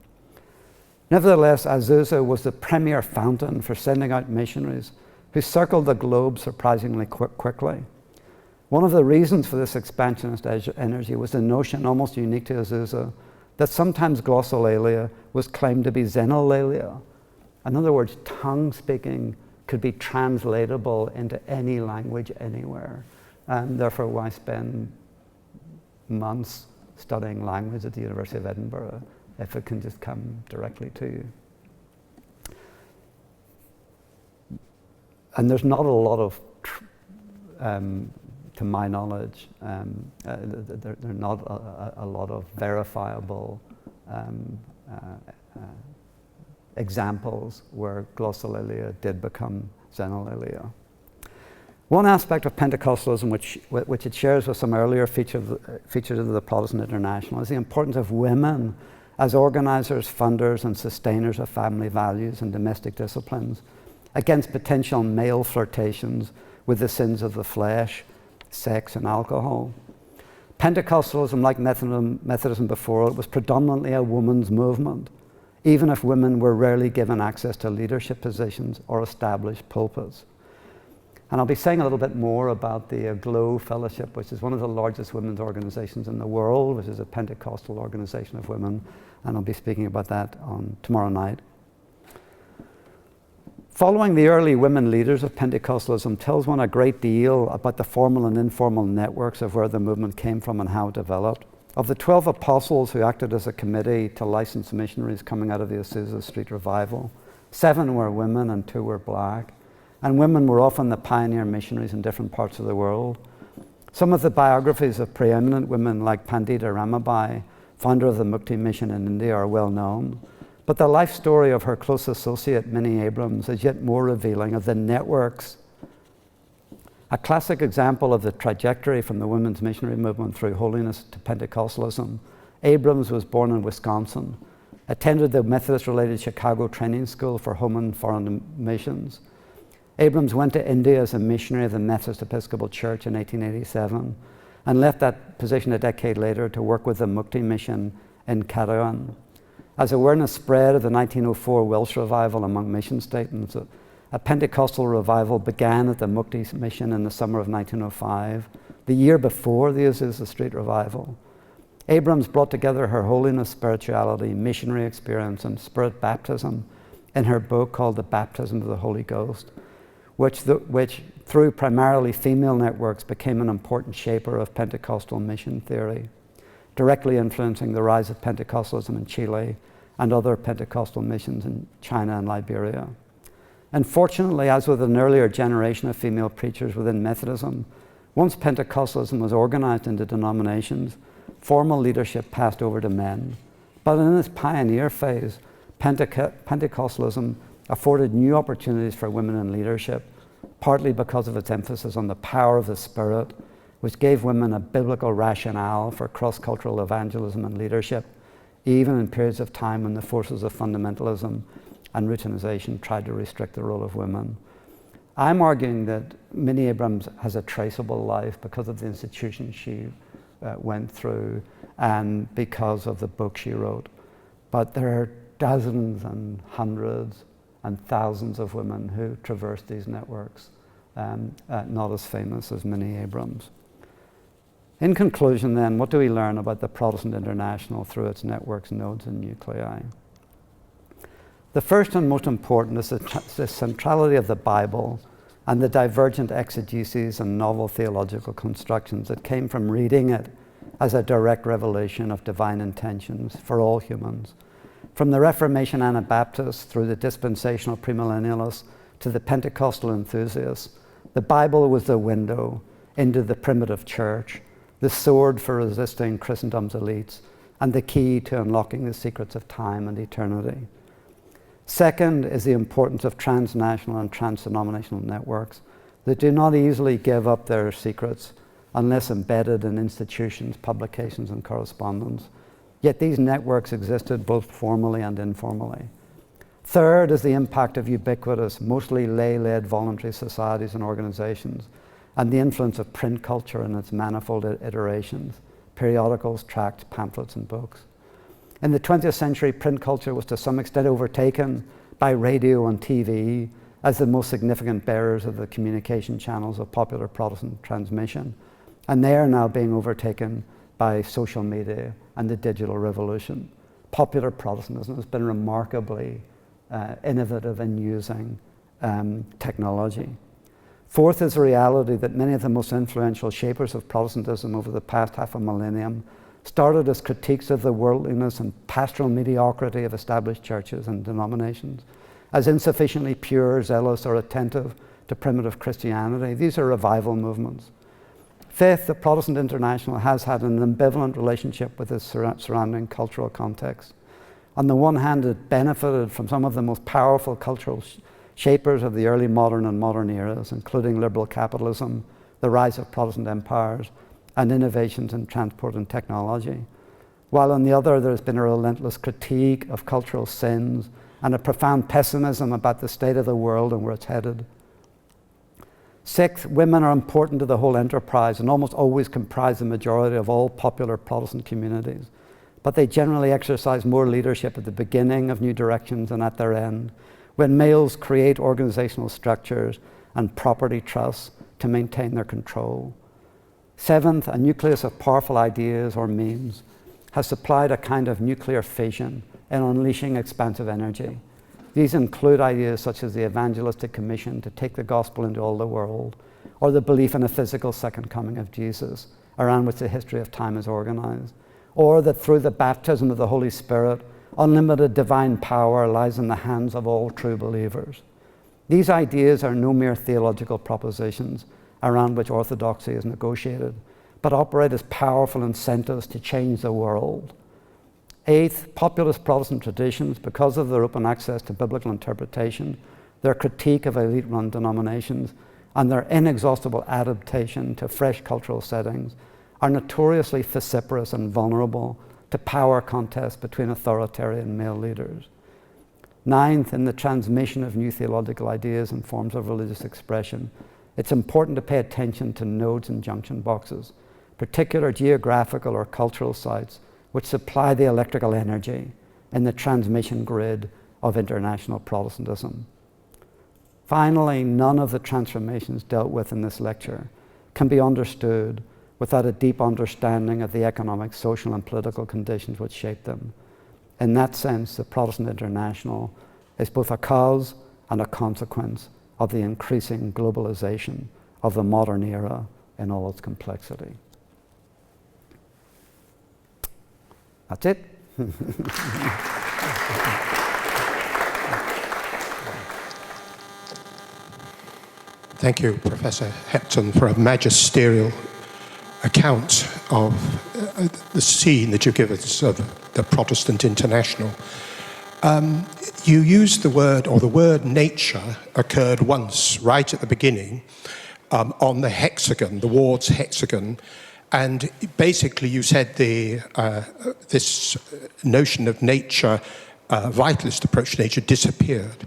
Nevertheless, Azusa was the premier fountain for sending out missionaries who circled the globe surprisingly quickly. One of the reasons for this expansionist energy was the notion, almost unique to Azusa, that sometimes glossolalia was claimed to be xenolalia. In other words, tongue speaking could be translatable into any language anywhere. And therefore, why spend months studying language at the University of Edinburgh if it can just come directly to you? And there's not a lot of, to my knowledge, there are not a lot of verifiable examples where glossolalia did become xenolalia. One aspect of Pentecostalism which it shares with some earlier features of the Protestant International is the importance of women as organizers, funders, and sustainers of family values and domestic disciplines against potential male flirtations with the sins of the flesh, sex, and alcohol. Pentecostalism, like Methodism before it, was predominantly a woman's movement, even if women were rarely given access to leadership positions or established pulpits. And I'll be saying a little bit more about the GLOW Fellowship, which is one of the largest women's organizations in the world, which is a Pentecostal organization of women, and I'll be speaking about that on tomorrow night. Following the early women leaders of Pentecostalism tells one a great deal about the formal and informal networks of where the movement came from and how it developed. Of the 12 apostles who acted as a committee to license missionaries coming out of the Azusa Street revival, 7 were women and 2 were black. And women were often the pioneer missionaries in different parts of the world. Some of the biographies of preeminent women like Pandita Ramabai, founder of the Mukti mission in India, are well known. But the life story of her close associate, Minnie Abrams, is yet more revealing of the networks. A classic example of the trajectory from the women's missionary movement through holiness to Pentecostalism, Abrams was born in Wisconsin, attended the Methodist-related Chicago Training School for Home and Foreign Missions. Abrams went to India as a missionary of the Methodist Episcopal Church in 1887 and left that position a decade later to work with the Mukti mission in Karawan. As awareness spread of the 1904 Welsh revival among mission statements, a Pentecostal revival began at the Mukti mission in the summer of 1905, the year before the Azusa Street revival. Abrams brought together her holiness, spirituality, missionary experience, and spirit baptism in her book called The Baptism of the Holy Ghost, which through primarily female networks became an important shaper of Pentecostal mission theory, directly influencing the rise of Pentecostalism in Chile and other Pentecostal missions in China and Liberia. Unfortunately, as with an earlier generation of female preachers within Methodism, once Pentecostalism was organized into denominations, formal leadership passed over to men. But in its pioneer phase, Pentecostalism afforded new opportunities for women in leadership, partly because of its emphasis on the power of the Spirit, which gave women a biblical rationale for cross-cultural evangelism and leadership, even in periods of time when the forces of fundamentalism and routinization tried to restrict the role of women. I'm arguing that Minnie Abrams has a traceable life because of the institutions she went through and because of the book she wrote. But there are dozens and hundreds and thousands of women who traverse these networks, not as famous as Minnie Abrams. In conclusion then, what do we learn about the Protestant International through its networks, nodes, and nuclei? The first and most important is the centrality of the Bible and the divergent exegeses and novel theological constructions that came from reading it as a direct revelation of divine intentions for all humans. From the Reformation Anabaptists through the dispensational premillennialists to the Pentecostal enthusiasts, the Bible was the window into the primitive church, the sword for resisting Christendom's elites, and the key to unlocking the secrets of time and eternity. Second is the importance of transnational and transdenominational networks that do not easily give up their secrets unless embedded in institutions, publications, and correspondence. Yet these networks existed both formally and informally. Third is the impact of ubiquitous, mostly lay-led voluntary societies and organizations, and the influence of print culture in its manifold iterations, periodicals, tracts, pamphlets, and books. In the 20th century, print culture was to some extent overtaken by radio and TV as the most significant bearers of the communication channels of popular Protestant transmission, and they are now being overtaken by social media and the digital revolution. Popular Protestantism has been remarkably innovative in using technology. Fourth is the reality that many of the most influential shapers of Protestantism over the past half a millennium started as critiques of the worldliness and pastoral mediocrity of established churches and denominations, as insufficiently pure, zealous, or attentive to primitive Christianity. These are revival movements. Fifth, the Protestant International has had an ambivalent relationship with its surrounding cultural context. On the one hand, it benefited from some of the most powerful cultural shapers of the early modern and modern eras, including liberal capitalism, the rise of Protestant empires, and innovations in transport and technology. While on the other, there's been a relentless critique of cultural sins and a profound pessimism about the state of the world and where it's headed. Sixth, women are important to the whole enterprise and almost always comprise the majority of all popular Protestant communities, but they generally exercise more leadership at the beginning of new directions than at their end, when males create organizational structures and property trusts to maintain their control. Seventh, a nucleus of powerful ideas or means has supplied a kind of nuclear fission in unleashing expansive energy. These include ideas such as the evangelistic commission to take the gospel into all the world, or the belief in a physical second coming of Jesus, around which the history of time is organized, or that through the baptism of the Holy Spirit, unlimited divine power lies in the hands of all true believers. These ideas are no mere theological propositions around which orthodoxy is negotiated, but operate as powerful incentives to change the world. Eighth, populist Protestant traditions, because of their open access to biblical interpretation, their critique of elite-run denominations, and their inexhaustible adaptation to fresh cultural settings, are notoriously vociferous and vulnerable to power contests between authoritarian male leaders. Ninth, in the transmission of new theological ideas and forms of religious expression, it's important to pay attention to nodes and junction boxes, particular geographical or cultural sites which supply the electrical energy in the transmission grid of international Protestantism. Finally, none of the transformations dealt with in this lecture can be understood without a deep understanding of the economic, social, and political conditions which shape them. In that sense, the Protestant International is both a cause and a consequence of the increasing globalization of the modern era in all its complexity. That's it. Thank you, Professor Hempton, for a magisterial account of the scene that you give us of the Protestant International. You used the word nature occurred once, right at the beginning, on the hexagon, the Ward's hexagon, and basically you said this notion of nature, vitalist approach to nature, disappeared.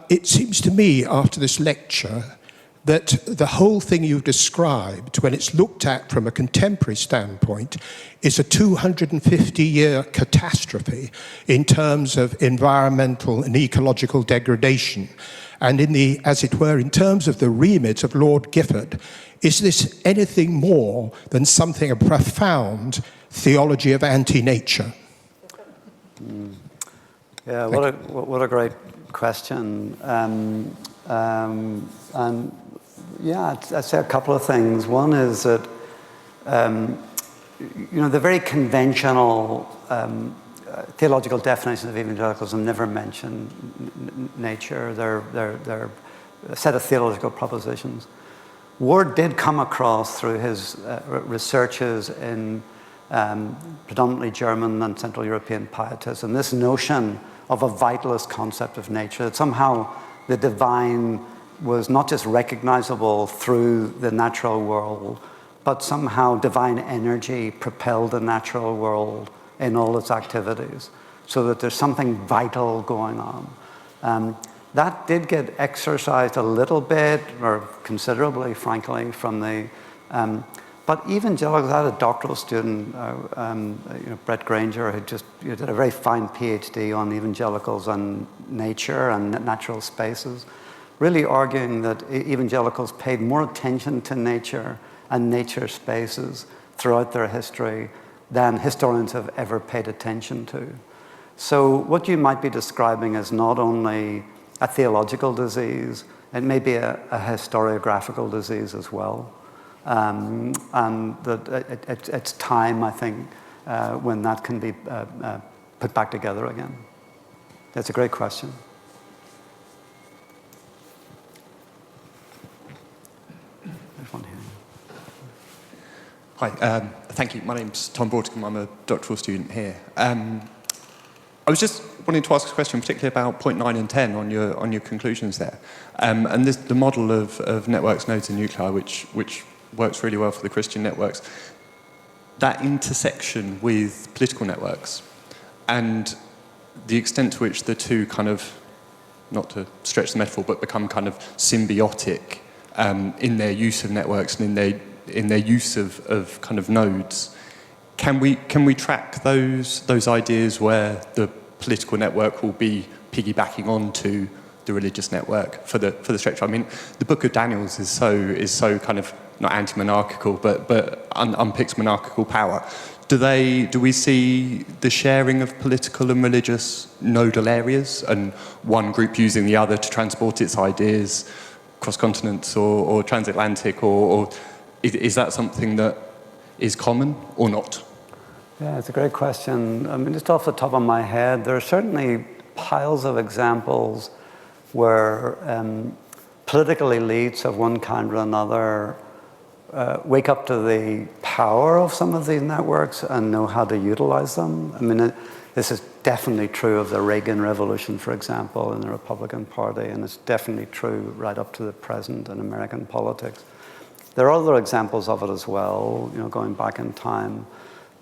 It seems to me, after this lecture, that the whole thing you've described, when it's looked at from a contemporary standpoint, is a 250-year catastrophe in terms of environmental and ecological degradation. And as it were, in terms of the remit of Lord Gifford, is this anything more than something, a profound theology of anti-nature? Yeah, what a great question. And yeah, I'd say a couple of things. One is that, the very conventional theological definitions of evangelicalism never mention nature. They're a set of theological propositions. Ward did come across through his researches in predominantly German and Central European Pietism this notion of a vitalist concept of nature, that somehow the divine was not just recognizable through the natural world, but somehow divine energy propelled the natural world in all its activities, so that there's something vital going on. That did get exercised a little bit, or considerably, frankly, from the... but evangelicals, I had a doctoral student, Brett Granger, who just did a very fine PhD on evangelicals and nature and natural spaces, really arguing that evangelicals paid more attention to nature and nature spaces throughout their history than historians have ever paid attention to. So what you might be describing is not only a theological disease, it may be a historiographical disease as well. And that it's time, I think, when that can be put back together again. That's a great question. There's one here. Hi, thank you. My name's Tom Borticum. I'm a doctoral student here. I was just wanting to ask a question, particularly about point 9 and 10 on your conclusions there. And the model of networks, nodes, and nuclei, which works really well for the Christian networks, that intersection with political networks and the extent to which the two kind of, not to stretch the metaphor, but become kind of symbiotic in their use of networks and in their use of kind of nodes. Can we track those ideas where the political network will be piggybacking onto the religious network for the structure? I mean, the Book of Daniels is so kind of not anti-monarchical, but unpicks monarchical power. Do we see the sharing of political and religious nodal areas, and one group using the other to transport its ideas cross continents or transatlantic, or is that something that is common or not? Yeah, it's a great question. I mean, just off the top of my head, there are certainly piles of examples where political elites of one kind or another wake up to the power of some of these networks and know how to utilize them. I mean, this is definitely true of the Reagan Revolution, for example, in the Republican Party, and it's definitely true right up to the present in American politics. There are other examples of it as well, going back in time.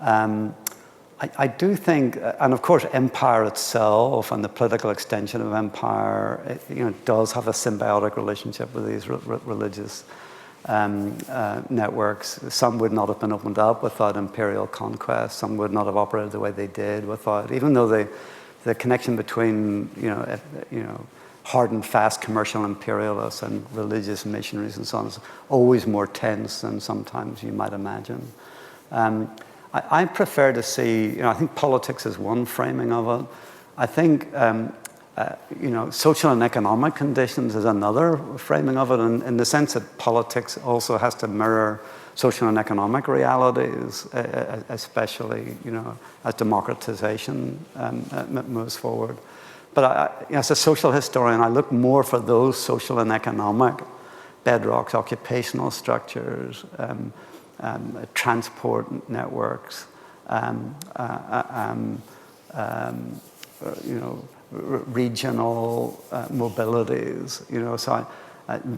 I do think, and of course, empire itself and the political extension of empire, does have a symbiotic relationship with these religious networks. Some would not have been opened up without imperial conquest. Some would not have operated the way they did without, even though the connection between hard and fast commercial imperialists and religious missionaries and so on is always more tense than sometimes you might imagine. I prefer to see, I think politics is one framing of it. I think, social and economic conditions is another framing of it, in the sense that politics also has to mirror social and economic realities, especially, as democratization moves forward. But as a social historian, I look more for those social and economic bedrocks, occupational structures, transport networks, regional mobilities. So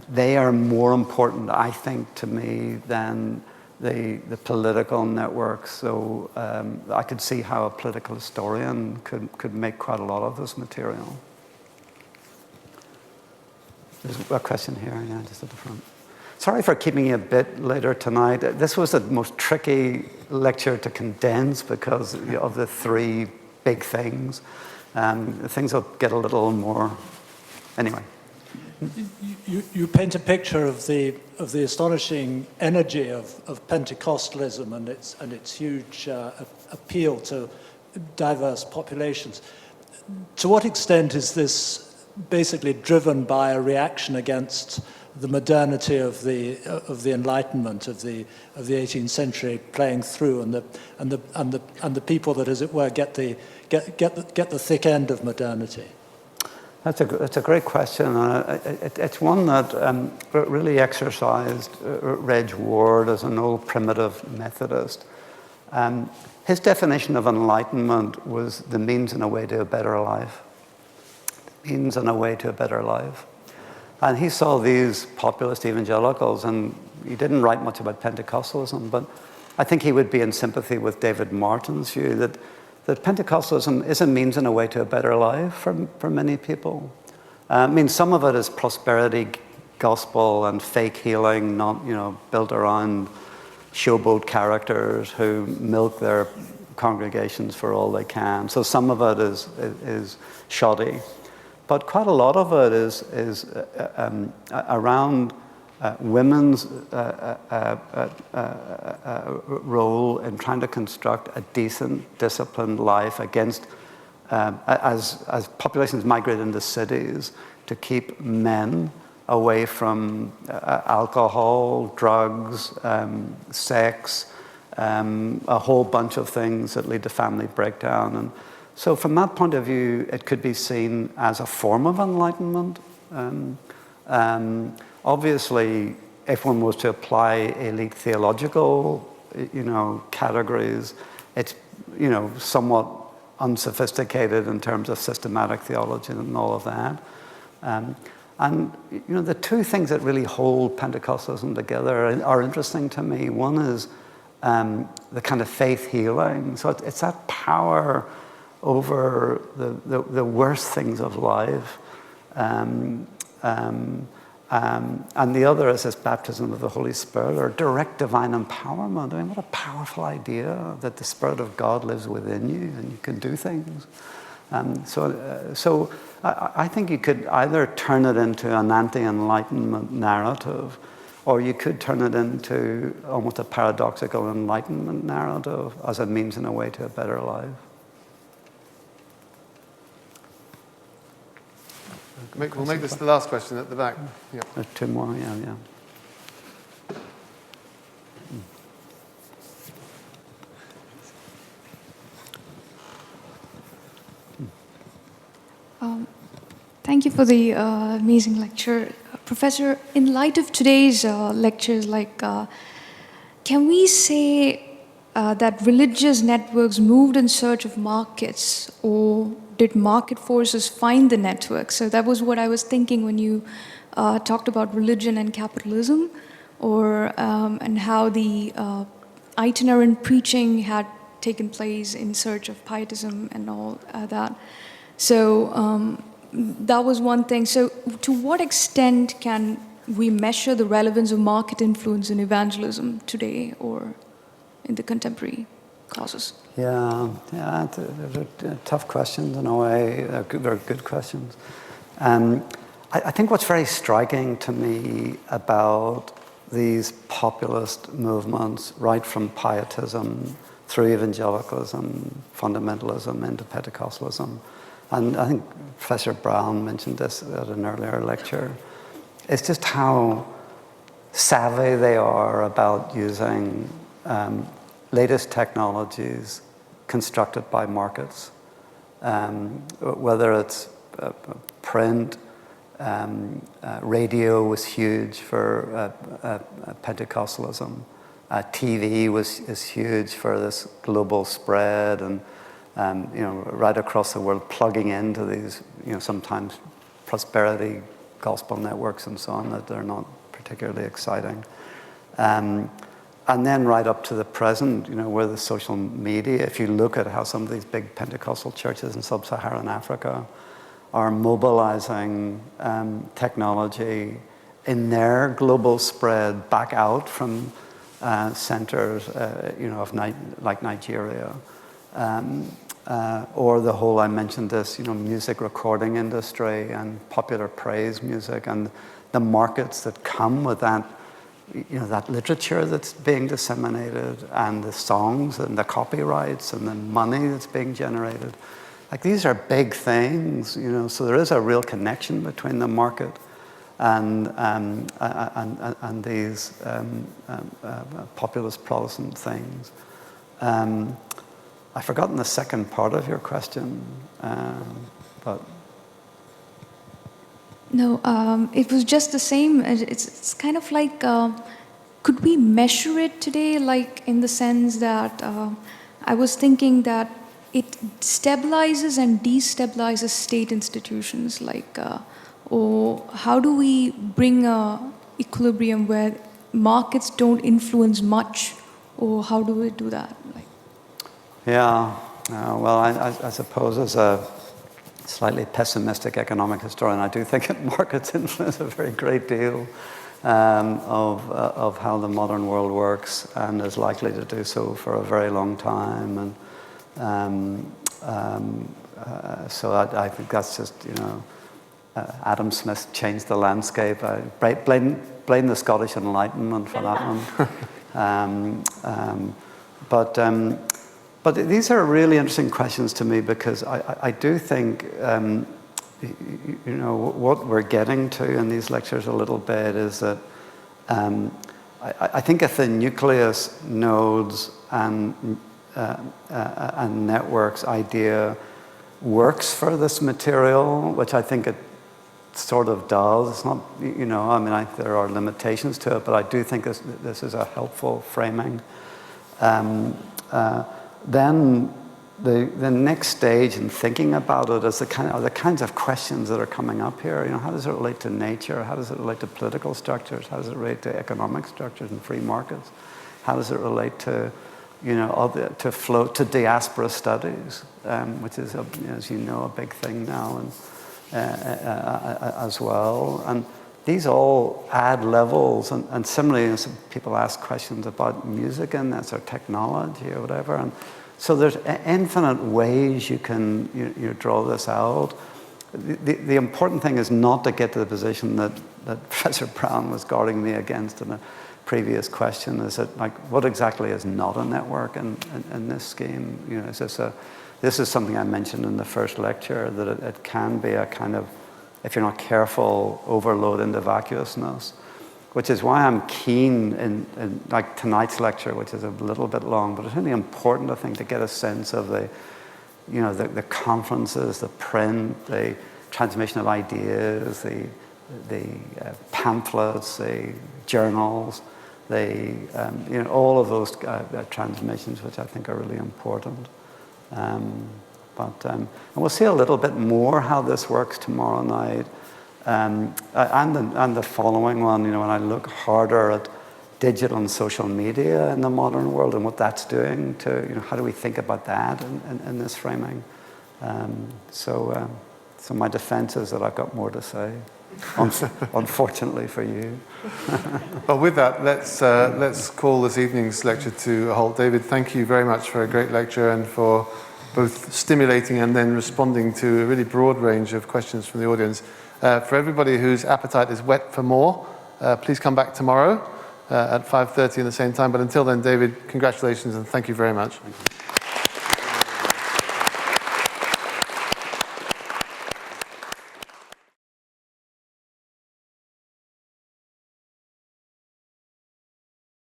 they are more important, I think, to me than the political networks. So I could see how a political historian could make quite a lot of this material. There's a question here, yeah, just at the front. Sorry for keeping you a bit later tonight. This was the most tricky lecture to condense because of the three big things. Things will get a little more. Anyway. You paint a picture of the astonishing energy of Pentecostalism and its huge appeal to diverse populations. To what extent is this basically driven by a reaction against the modernity of the Enlightenment of the 18th century playing through, and the people that, as it were, get the thick end of modernity? That's a great question. It's one that really exercised Reg Ward as an old primitive Methodist. His definition of enlightenment was the means and a way to a better life. Means and a way to a better life. And he saw these populist evangelicals, and he didn't write much about Pentecostalism, but I think he would be in sympathy with David Martin's view that Pentecostalism is a means and a way to a better life for many people. I mean, some of it is prosperity gospel and fake healing, not built around showboat characters who milk their congregations for all they can. So some of it is shoddy. But quite a lot of it is around women's role in trying to construct a decent, disciplined life against, as populations migrate into cities, to keep men away from alcohol, drugs, sex, a whole bunch of things that lead to family breakdown. And so from that point of view, it could be seen as a form of enlightenment. Obviously, if one was to apply elite theological, categories, it's, somewhat unsophisticated in terms of systematic theology and all of that. And the two things that really hold Pentecostalism together are interesting to me. One is the kind of faith healing. So it's that power over the worst things of life. And the other is this baptism of the Holy Spirit, or direct divine empowerment. I mean, what a powerful idea that the Spirit of God lives within you and you can do things. So I think you could either turn it into an anti-enlightenment narrative, or you could turn it into almost a paradoxical enlightenment narrative as a means and a way to a better life. We'll make this the last question at the back. Yeah. There's two more, yeah. Thank you for the amazing lecture. Professor, in light of today's lectures, can we say that religious networks moved in search of markets, or did market forces find the network? So that was what I was thinking when you talked about religion and capitalism, and how the itinerant preaching had taken place in search of Pietism and all that. So that was one thing. So to what extent can we measure the relevance of market influence in evangelism today or in the contemporary causes? Yeah, they're tough questions in a way. They're good questions. I think what's very striking to me about these populist movements, right from Pietism through evangelicalism, fundamentalism, into Pentecostalism, and I think Professor Brown mentioned this at an earlier lecture, it's just how savvy they are about using latest technologies constructed by markets, whether it's print, radio was huge for Pentecostalism, TV is huge for this global spread, and right across the world, plugging into these, sometimes prosperity gospel networks and so on, that they're not particularly exciting. And then right up to the present, where the social media, if you look at how some of these big Pentecostal churches in sub-Saharan Africa are mobilizing technology in their global spread back out from centers, like Nigeria. Or the whole, I mentioned this, music recording industry and popular praise music and the markets that come with that, that literature that's being disseminated and the songs and the copyrights and the money that's being generated. Like, these are big things, so there is a real connection between the market and these populist Protestant things. I've forgotten the second part of your question, but... No, it was just the same. It's kind of like, could we measure it today? Like, in the sense that I was thinking that it stabilizes and destabilizes state institutions. Like, or how do we bring a equilibrium where markets don't influence much? Or how do we do that? Like, yeah, well, I suppose as a slightly pessimistic economic historian, I do think that markets influence a very great deal of how the modern world works, and is likely to do so for a very long time. And so I think that's just, Adam Smith changed the landscape. I blame the Scottish Enlightenment for that one. But these are really interesting questions to me, because I do think, what we're getting to in these lectures a little bit is that I think if the nucleus, nodes, and networks idea works for this material, which I think it sort of does. It's not, there are limitations to it, but I do think this is a helpful framing. Then the next stage in thinking about it is the kinds of questions that are coming up here. How does it relate to nature? How does it relate to political structures? How does it relate to economic structures and free markets? How does it relate to, to diaspora studies, which is, as you know, a big thing now, and as well. And these all add levels, and similarly, some people ask questions about music in this, or technology, or whatever. And so there's infinite ways you can draw this out. The important thing is not to get to the position that Professor Brown was guarding me against in a previous question. Is that, like, what exactly is not a network in this scheme? This is something I mentioned in the first lecture, that it can be a kind of, if you're not careful, overload into vacuousness, which is why I'm keen in like tonight's lecture, which is a little bit long, but it's really important, I think, to get a sense of the conferences, the print, the transmission of ideas, the pamphlets, the journals, all of those transmissions, which I think are really important. And we'll see a little bit more how this works tomorrow night. And the following one, when I look harder at digital and social media in the modern world and what that's doing to, how do we think about that in this framing? So my defense is that I've got more to say, unfortunately for you. Well, with that, let's call this evening's lecture to a halt. David, thank you very much for a great lecture and for both stimulating and then responding to a really broad range of questions from the audience. For everybody whose appetite is whet for more, please come back tomorrow at 5:30 in the same time. But until then, David, congratulations and thank you very much. Thank you.